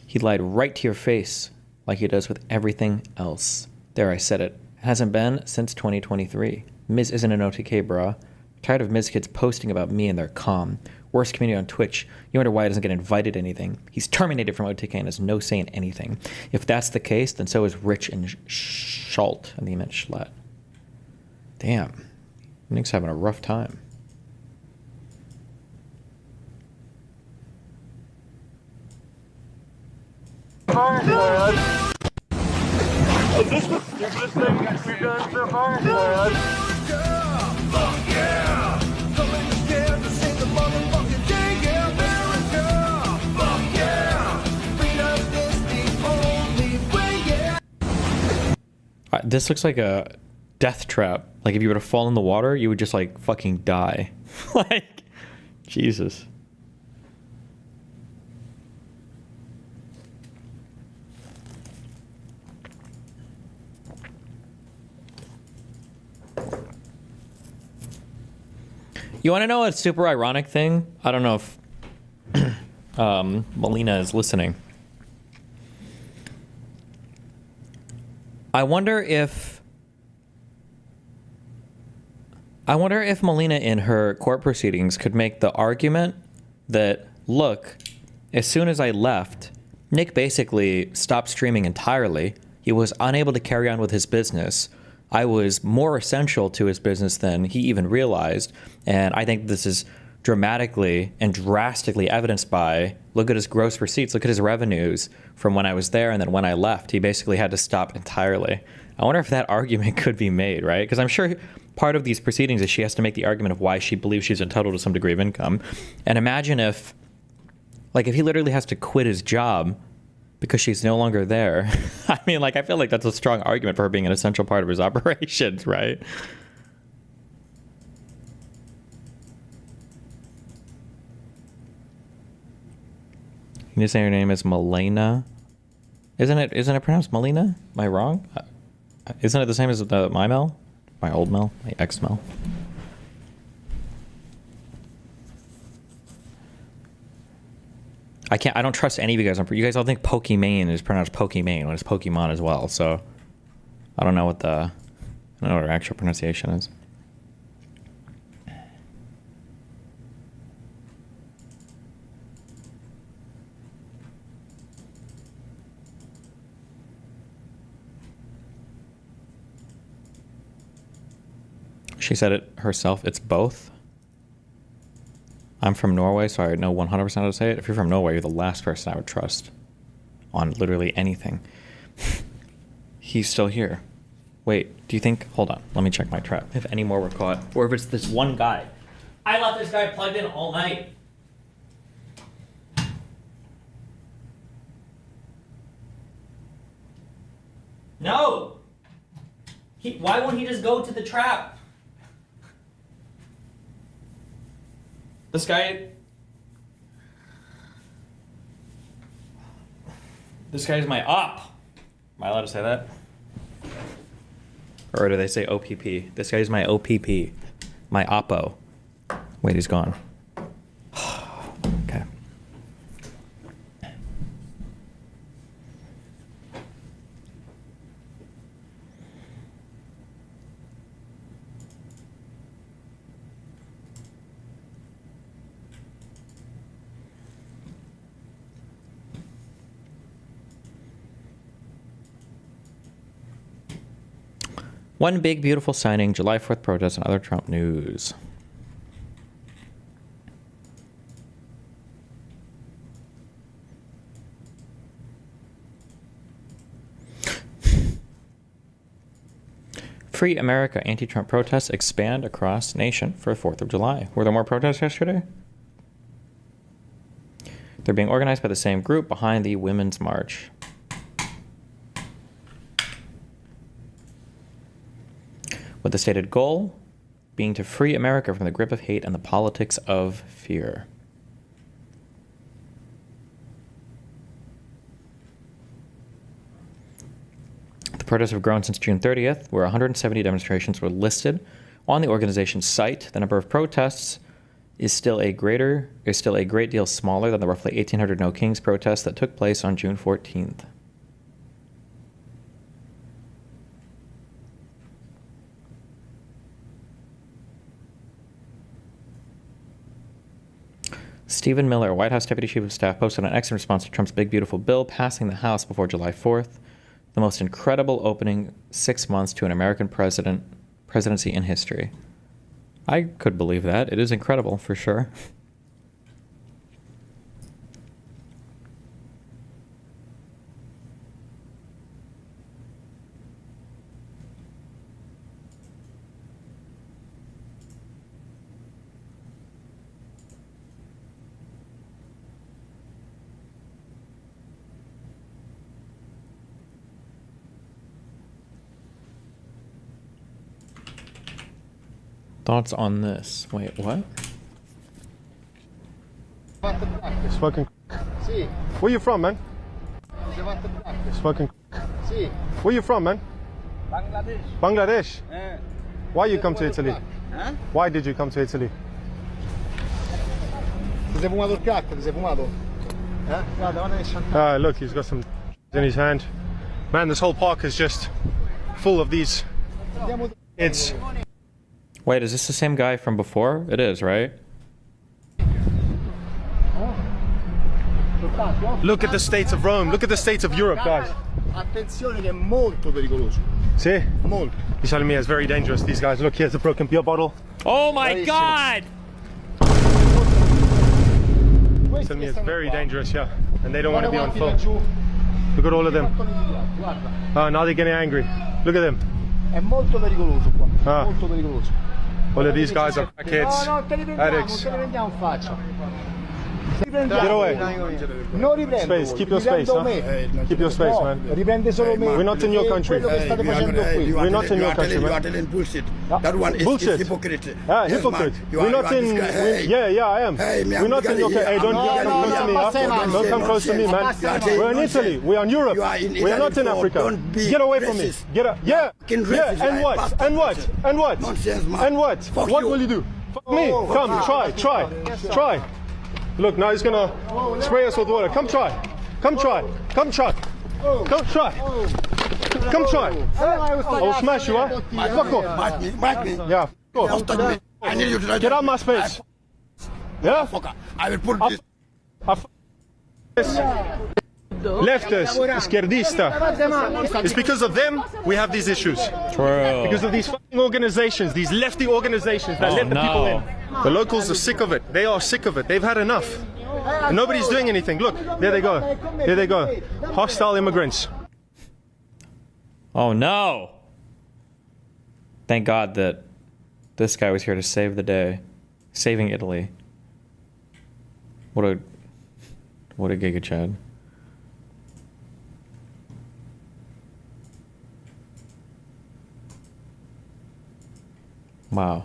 He lied right to your face, like he does with everything else. There, I said it. Hasn't been since 2023. Miz isn't an OTK, brah. Tired of Miz kids posting about me and their comm. Worst community on Twitch. You wonder why he doesn't get invited to anything. He's terminated from OTK and has no say in anything. If that's the case, then so is Rich and Schalt. And he meant Schlatt. Damn. Nick's having a rough time. Is this the stupidest thing we've done so far? Fuck yeah! Coming together to save the motherfucking day, yeah, America! Fuck yeah! Freedom is the only way, yeah! This looks like a death trap. Like if you were to fall in the water, you would just like fucking die. Like, Jesus. You want to know a super ironic thing? I don't know if Melina is listening. I wonder if Melina in her court proceedings could make the argument that, look, as soon as I left, Nick basically stopped streaming entirely. He was unable to carry on with his business. I was more essential to his business than he even realized. And I think this is dramatically and drastically evidenced by, look at his gross receipts, look at his revenues from when I was there and then when I left. He basically had to stop entirely. I wonder if that argument could be made, right? Because I'm sure part of these proceedings is she has to make the argument of why she believes she's entitled to some degree of income. And imagine if he literally has to quit his job because she's no longer there. I mean, I feel like that's a strong argument for her being an essential part of his operations, right? You say her name is Melena. Isn't it pronounced Melena? Am I wrong? Isn't it the same as my Mel? My old Mel? My ex-Mel? I don't trust any of you guys. You guys all think Pokimane is pronounced Pokimane when it's Pokemon as well, so I don't know what her actual pronunciation is. She said it herself. It's both. I'm from Norway, so I know 100% how to say it. If you're from Norway, you're the last person I would trust on literally anything. He's still here. Wait, do you think... Hold on. Let me check my trap. If any more were caught. Or if it's this one guy. I left this guy plugged in all night. No! Why won't he just go to the trap? This guy is my op. Am I allowed to say that? Or do they say OPP? This guy's my OPP. My oppo. Wait, he's gone. Okay. One big beautiful signing, July 4th protests and other Trump news. Free America anti-Trump protests expand across nation for 4th of July. Were there more protests yesterday? They're being organized by the same group behind the Women's March. With the stated goal being to free America from the grip of hate and the politics of fear. The protests have grown since June 30th, where 170 demonstrations were listed on the organization's site. The number of protests is still a great deal smaller than the roughly 1,800 No Kings protests that took place on June 14th. Stephen Miller, White House Deputy Chief of Staff, posted an X in response to Trump's big, beautiful bill passing the House before July 4th, the most incredible opening 6 months to an American presidency in history. I could believe that. It is incredible, for sure. Thoughts on this? Wait, what? It's fucking. Where you from, man? It's fucking. Where you from, man? Bangladesh. Bangladesh? Why you come to Italy? Huh? Why did you come to Italy? Look, he's got some in his hand. Man, this whole park is just full of these. It's. Wait, is this the same guy from before? It is, right? Look at the states of Rome. Look at the states of Europe, guys. Attenzione che è molto pericoloso. See? Molto. He's telling me it's very dangerous, these guys. Look, here's a broken beer bottle. Oh my God! telling me it's very dangerous, yeah. And they don't want to be on film. Look at all of them. Oh, now they're getting angry. Look at them. È molto pericoloso qua. Molto pericoloso. All of these guys are kids, addicts. Te li prendiamo in faccia. Get away. Non riprendo. Space, keep your space, huh? Keep your space, man. Riprende solo me. We're not in your country. Quello che state facendo qui. We're not in your country, man. You are telling bullshit. That one is Bullshit. hypocrite. Ah, Yes, hypocrite. man. You We're are not in. Hey. Yeah, I am. Hey, We're not in your country. Hey, don't come close to me, huh? Don't come close to me, man. We're in Italy. We're in Europe. We are not in Africa. Get away from me. Get up. Yeah. And what? And what? And what? Nonsense, man. And what? What will you do? Fuck me. Come, try. Look, now he's gonna spray us with water. Come try. Come try. Come try. I will smash you, huh? Fuck off. Bite me. Yeah, fuck off. Don't touch me. I need you to Get out of my space. Yeah? I will put this. Leftist, izquierdista. It's because of them we have these issues. True. Because of these fucking organizations, these lefty organizations that let the people in. The locals are sick of it. They are sick of it. They've had enough. And nobody's doing anything. Look, there they go. There they go. Hostile immigrants. Oh no! Thank God that this guy was here to save the day. Saving Italy. What a Giga Chad. Wow.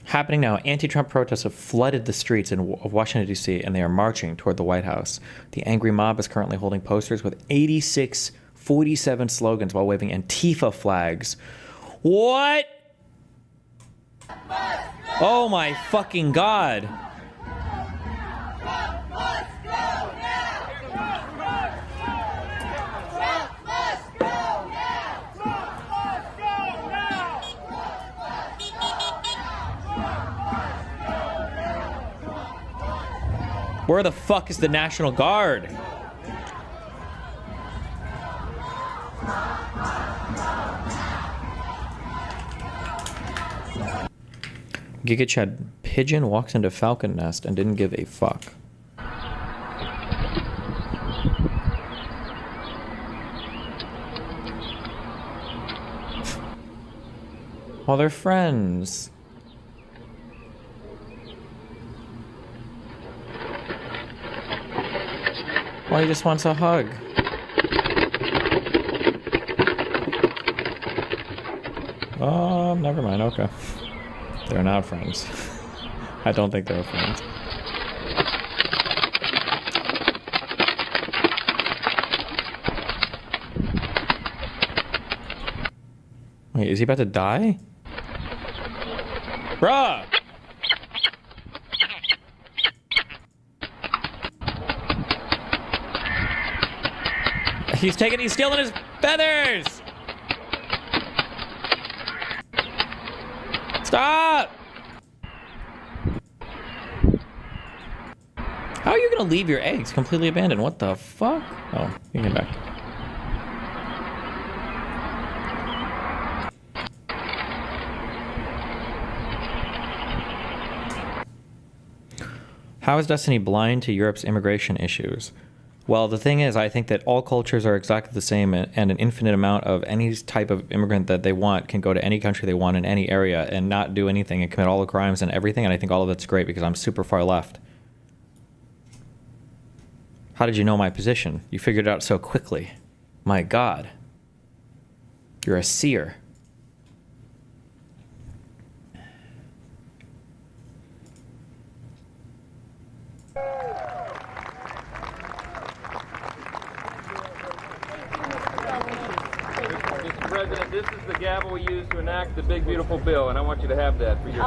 Happening now, anti-Trump protests have flooded the streets of Washington, D.C., and they are marching toward the White House. The angry mob is currently holding posters with 47 slogans while waving Antifa flags. What? Oh my fucking God. Where the fuck is the National Guard? Giga Chad pigeon walks into falcon nest and didn't give a fuck. Well, they're friends. Well, he just wants a hug. Oh, never mind. Okay. They're not friends. I don't think they're friends. Wait, is he about to die? Bruh! He's stealing his feathers! Stop! How are you gonna leave your eggs completely abandoned? What the fuck? Oh, you can get back. How is Destiny blind to Europe's immigration issues? Well, the thing is, I think that all cultures are exactly the same, and an infinite amount of any type of immigrant that they want can go to any country they want in any area and not do anything and commit all the crimes and everything, and I think all of it's great because I'm super far left. How did you know my position? You figured it out so quickly. My God. You're a seer. President, this is the gavel we use to enact the big, beautiful bill, and I want you to have that for your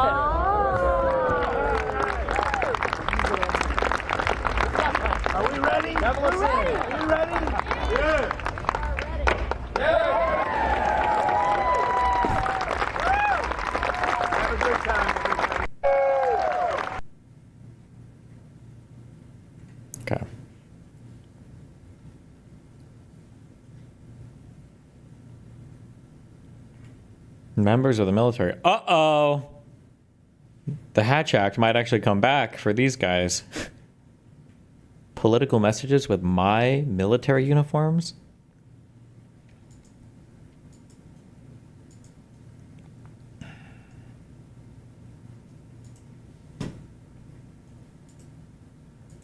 Are we ready? We're ready. Are you ready? Yeah. Have a good time. Okay. Members of the military. Uh-oh. The Hatch Act might actually come back for these guys. Political messages with my military uniforms?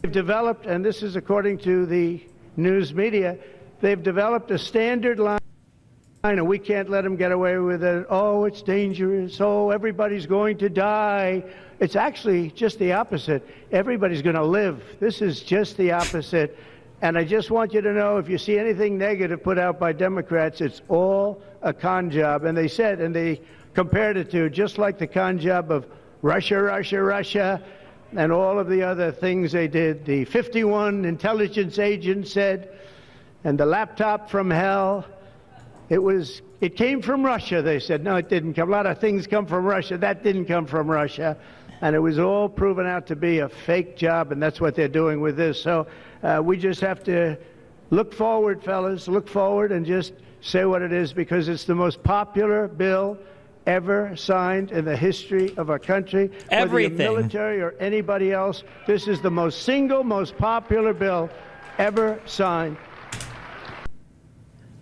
They've developed, and this is according to the news media, they've developed a standard line, and we can't let them get away with it. Oh, it's dangerous. Oh, everybody's going to die. It's actually just the opposite. Everybody's going to live. This is just the opposite. And I just want you to know, if you see anything negative put out by Democrats, it's all a con job. And they said, and they compared it to just like the con job of Russia, Russia, Russia, and all of the other things they did. The 51 intelligence agents said, and the laptop from hell, it came from Russia, they said. No, it didn't come. A lot of things come from Russia. That didn't come from Russia. And it was all proven out to be a fake job, and that's what they're doing with this. So we just have to look forward, fellas, look forward and just say what it is, because it's the most popular bill ever signed in the history of our country. Everything. Whether you're military or anybody else, this is the most popular bill ever signed.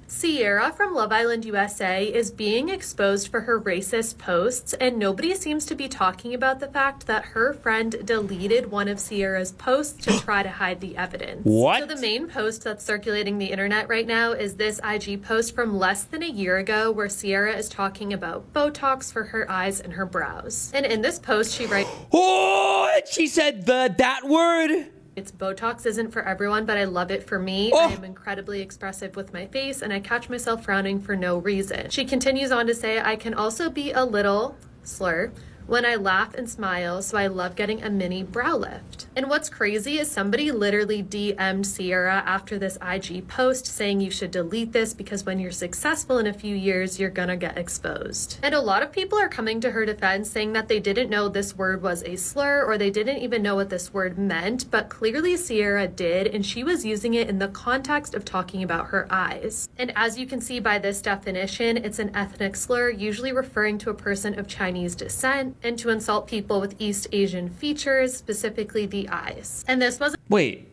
Sierra from Love Island USA is being exposed for her racist posts, and nobody seems to be talking about the fact that her friend deleted one of Sierra's posts to try to hide the evidence. What? So the main post that's circulating the internet right now is this IG post from less than a year ago where Sierra is talking about Botox for her eyes and her brows. And in this post, she writes, "Oh, she said that word." It's Botox isn't for everyone, but I love it for me. I am incredibly expressive with my face, and I catch myself frowning for no reason. She continues on to say, I can also be a little slur when I laugh and smile, so I love getting a mini brow lift. And what's crazy is somebody literally DM'd Sierra after this IG post saying you should delete this because when you're successful in a few years, you're gonna get exposed. And a lot of people are coming to her defense saying that they didn't know this word was a slur or they didn't even know what this word meant, but clearly Sierra did, and she was using it in the context of talking about her eyes. And as you can see by this definition, it's an ethnic slur, usually referring to a person of Chinese descent, and to insult people with East Asian features, specifically the eyes. And this was— Wait.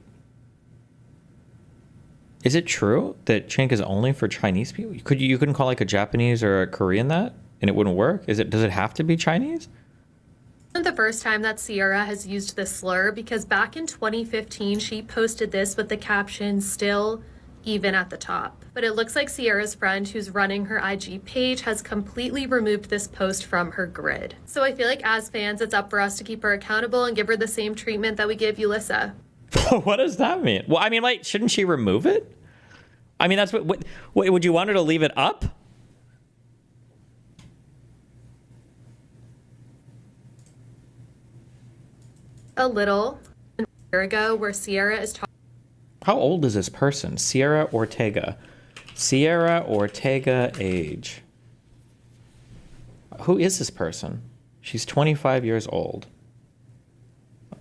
Is it true that chink is only for Chinese people? You couldn't call like a Japanese or a Korean that and it wouldn't work? Does it have to be Chinese? Isn't the first time that Sierra has used this slur, because back in 2015 she posted this with the caption "still even at the top." But it looks like Sierra's friend who's running her IG page has completely removed this post from her grid. So I feel like as fans, it's up for us to keep her accountable and give her the same treatment that we gave Ulissa. What does that mean? Well, I mean, like, shouldn't she remove it? I mean, that's what would you want her to leave it up? A little year ago where Sierra is talking. How old is this person? Sierra Ortega. Sierra Ortega age. Who is this person? She's 25 years old.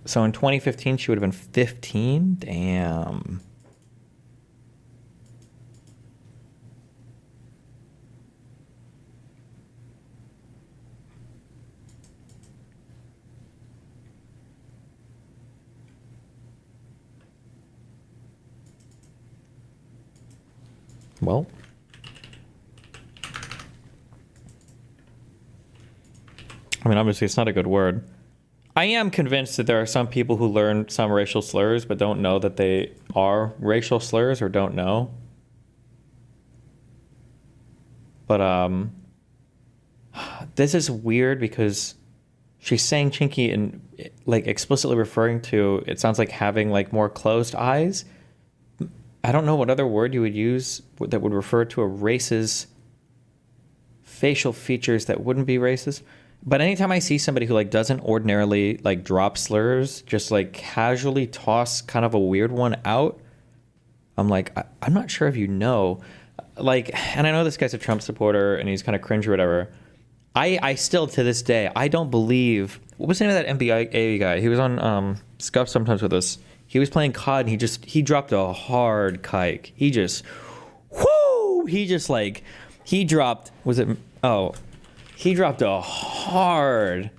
So in 2015, she would have been 15? Damn. Well, I mean, obviously it's not a good word. I am convinced that there are some people who learn some racial slurs but don't know that they are racial slurs or don't know. But this is weird because she's saying chinky and like explicitly referring to, it sounds like having like more closed eyes. I don't know what other word you would use that would refer to a race's facial features that wouldn't be racist. But anytime I see somebody who like doesn't ordinarily like drop slurs, just like casually toss kind of a weird one out, I'm like, I'm not sure if you know. Like, and I know this guy's a Trump supporter and he's kind of cringe or whatever. I still, to this day, I don't believe, what was the name of that NBA guy? He was on Scuff sometimes with us. He was playing COD and he dropped a hard kike. He just, whoo! He just like, he dropped, he dropped a hard,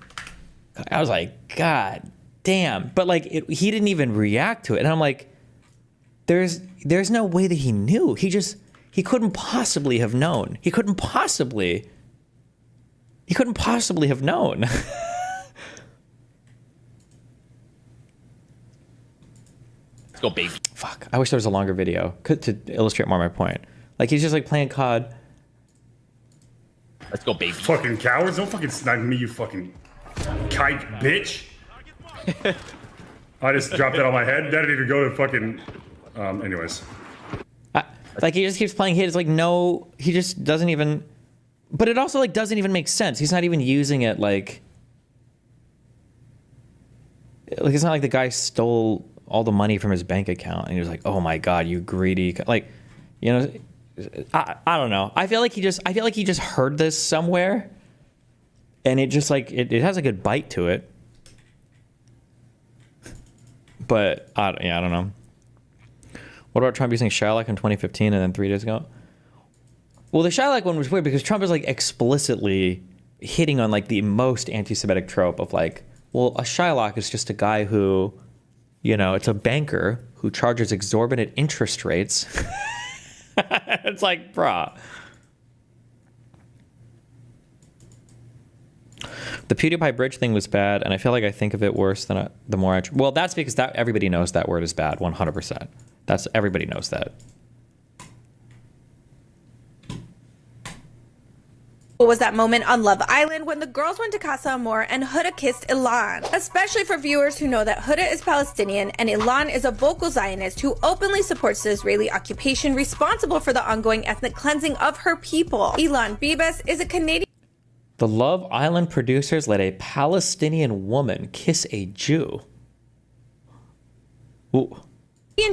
I was like, God damn. But like, he didn't even react to it. And I'm like, there's no way that he knew. He couldn't possibly have known. He couldn't possibly have known. Let's go, baby. Fuck. I wish there was a longer video to illustrate more my point. Like, he's just like playing COD. Let's go, baby. Fucking cowards. Don't fucking snipe me, you fucking kike bitch. I just dropped that on my head. That didn't even go to fucking... anyways. Like, he just keeps playing hit. It's like, no, he just doesn't even... But it also, like, doesn't even make sense. He's not even using it, like... Like, it's not like the guy stole all the money from his bank account and he was like, oh my God, you greedy... Like, you know, I don't know. I feel like he just heard this somewhere and it just, like, it has a good bite to it. But, I don't know. What about Trump using Shylock in 2015 and then 3 days ago? Well, the Shylock one was weird because Trump is like explicitly hitting on like the most anti-Semitic trope of like, well, a Shylock is just a guy who, you know, it's a banker who charges exorbitant interest rates. It's like, brah. The PewDiePie bridge thing was bad, and I feel like I think of it worse than the more I... Well, that's because everybody knows that word is bad, 100%. Everybody knows that. Was that moment on Love Island when the girls went to Casa Amor and Huda kissed Ilan. Especially for viewers who know that Huda is Palestinian and Ilan is a vocal Zionist who openly supports the Israeli occupation responsible for the ongoing ethnic cleansing of her people. Ilan Bibas is a Canadian... The Love Island producers let a Palestinian woman kiss a Jew. Ooh.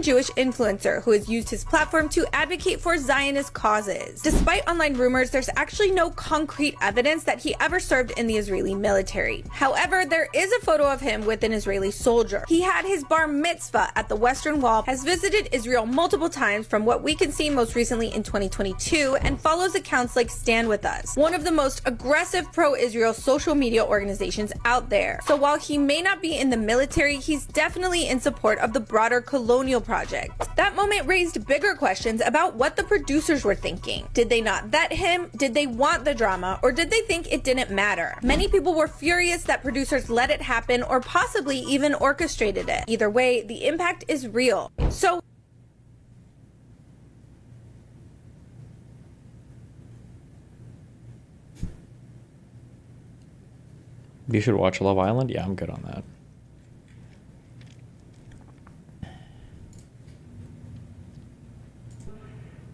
Jewish influencer who has used his platform to advocate for Zionist causes. Despite online rumors, there's actually no concrete evidence that he ever served in the Israeli military. However, there is a photo of him with an Israeli soldier. He had his bar mitzvah at the Western Wall, has visited Israel multiple times from what we can see most recently in 2022, and follows accounts like Stand With Us, one of the most aggressive pro-Israel social media organizations out there. So while he may not be in the military, he's definitely in support of the broader colonial project. That moment raised bigger questions about what the producers were thinking. Did they not vet him? Did they want the drama? Or did they think it didn't matter? Many people were furious that producers let it happen or possibly even orchestrated it. Either way, the impact is real. So you should watch Love Island? Yeah, I'm good on that.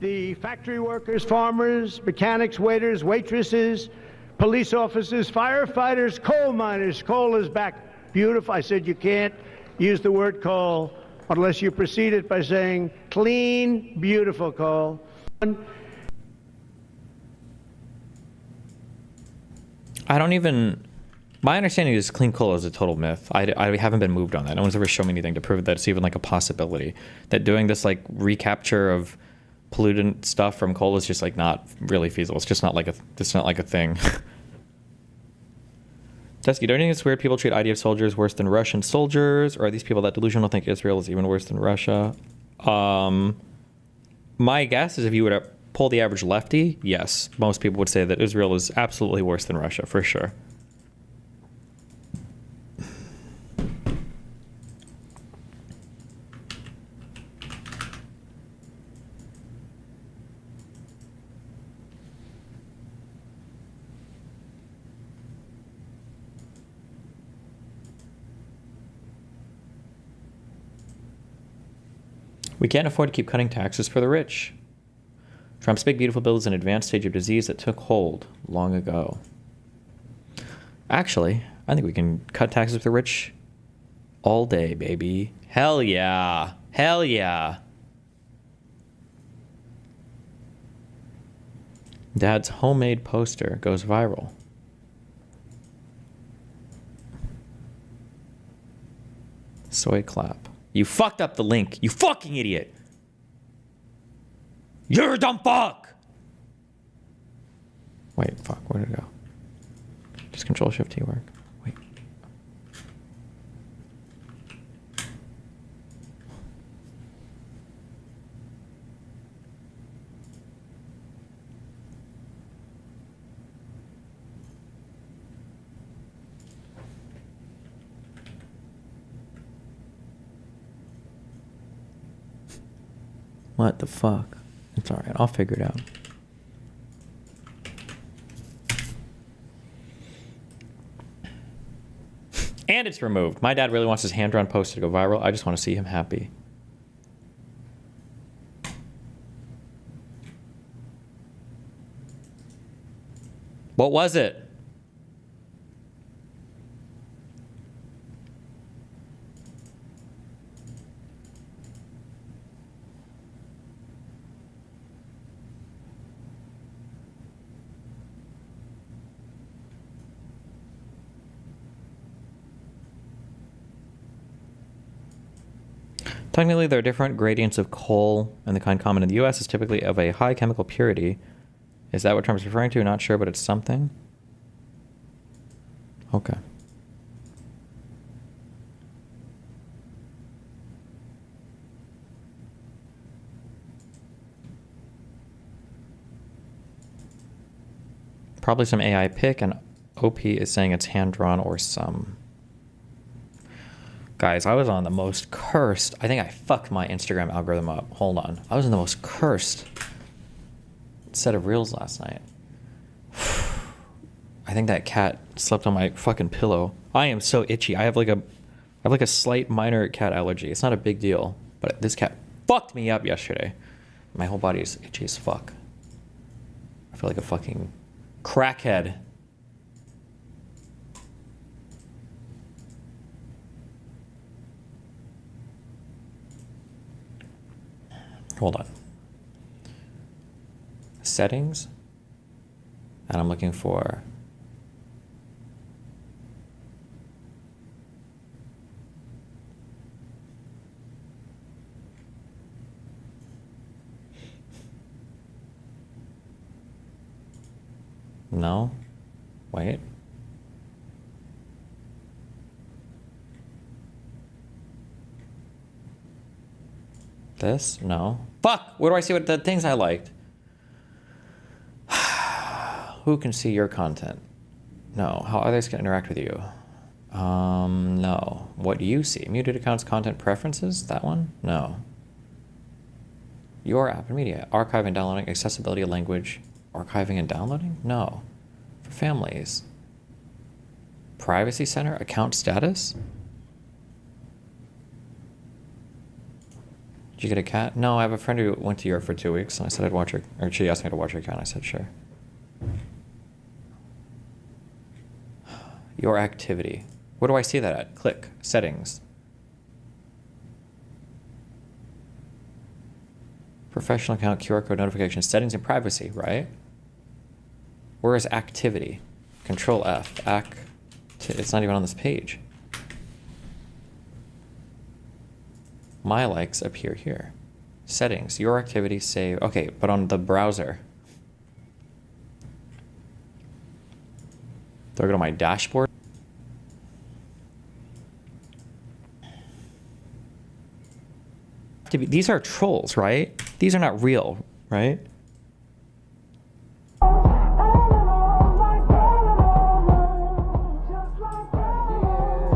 The factory workers, farmers, mechanics, waiters, waitresses, police officers, firefighters, coal miners. Coal is back. Beautiful. I said you can't use the word coal unless you precede it by saying clean, beautiful coal. I don't even... My understanding is clean coal is a total myth. I haven't been moved on that. No one's ever shown me anything to prove that it's even like a possibility. That doing this like recapture of pollutant stuff from coal is just like not really feasible. It's just not like a thing. Dusky, don't you think it's weird people treat IDF soldiers worse than Russian soldiers? Or are these people that delusional think Israel is even worse than Russia? My guess is if you were to poll the average lefty, yes, most people would say that Israel is absolutely worse than Russia, for sure. We can't afford to keep cutting taxes for the rich. Trump's Big Beautiful Bill is an advanced stage of disease that took hold long ago. Actually, I think we can cut taxes for the rich all day, baby. Hell yeah. Hell yeah. Dad's homemade poster goes viral. Soy clap. You fucked up the link. You fucking idiot. You're a dumb fuck. Wait, fuck, where did it go? Does Control-Shift-T work? Wait. What the fuck? It's alright, I'll figure it out. And it's removed. My dad really wants his hand-drawn poster to go viral. I just want to see him happy. What was it? Technically, there are different gradients of coal, and the kind common in the U.S. is typically of a high chemical purity. Is that what Trump is referring to? Not sure, but it's something. Okay. Probably some AI pick, and OP is saying it's hand-drawn or some. Guys, I was on the most cursed. I think I fucked my Instagram algorithm up. Hold on. I was in the most cursed set of reels last night. I think that cat slept on my fucking pillow. I am so itchy. I have like a slight minor cat allergy. It's not a big deal, but this cat fucked me up yesterday. My whole body is itchy as fuck. I feel like a fucking crackhead. Hold on. Settings. And I'm looking for no. Wait. This? No. Fuck! Where do I see what the things I liked? Who can see your content? No. How others can interact with you? No. What do you see? Muted accounts, content preferences? That one? No. Your app and media. Archive and downloading. Accessibility of language. Archiving and downloading? No. For families. Privacy center. Account status? Did you get a cat? No, I have a friend who went to Europe for 2 weeks, and I said I'd watch her, or she asked me to watch her cat, and I said sure. Your activity. Where do I see that at? Click. Settings. Professional account, QR code notifications, settings and privacy, right? Where is activity? Control F. It's not even on this page. My likes appear here. Settings, your activity, save. Okay, but on the browser. Do I go to my dashboard? These are trolls, right? These are not real, right?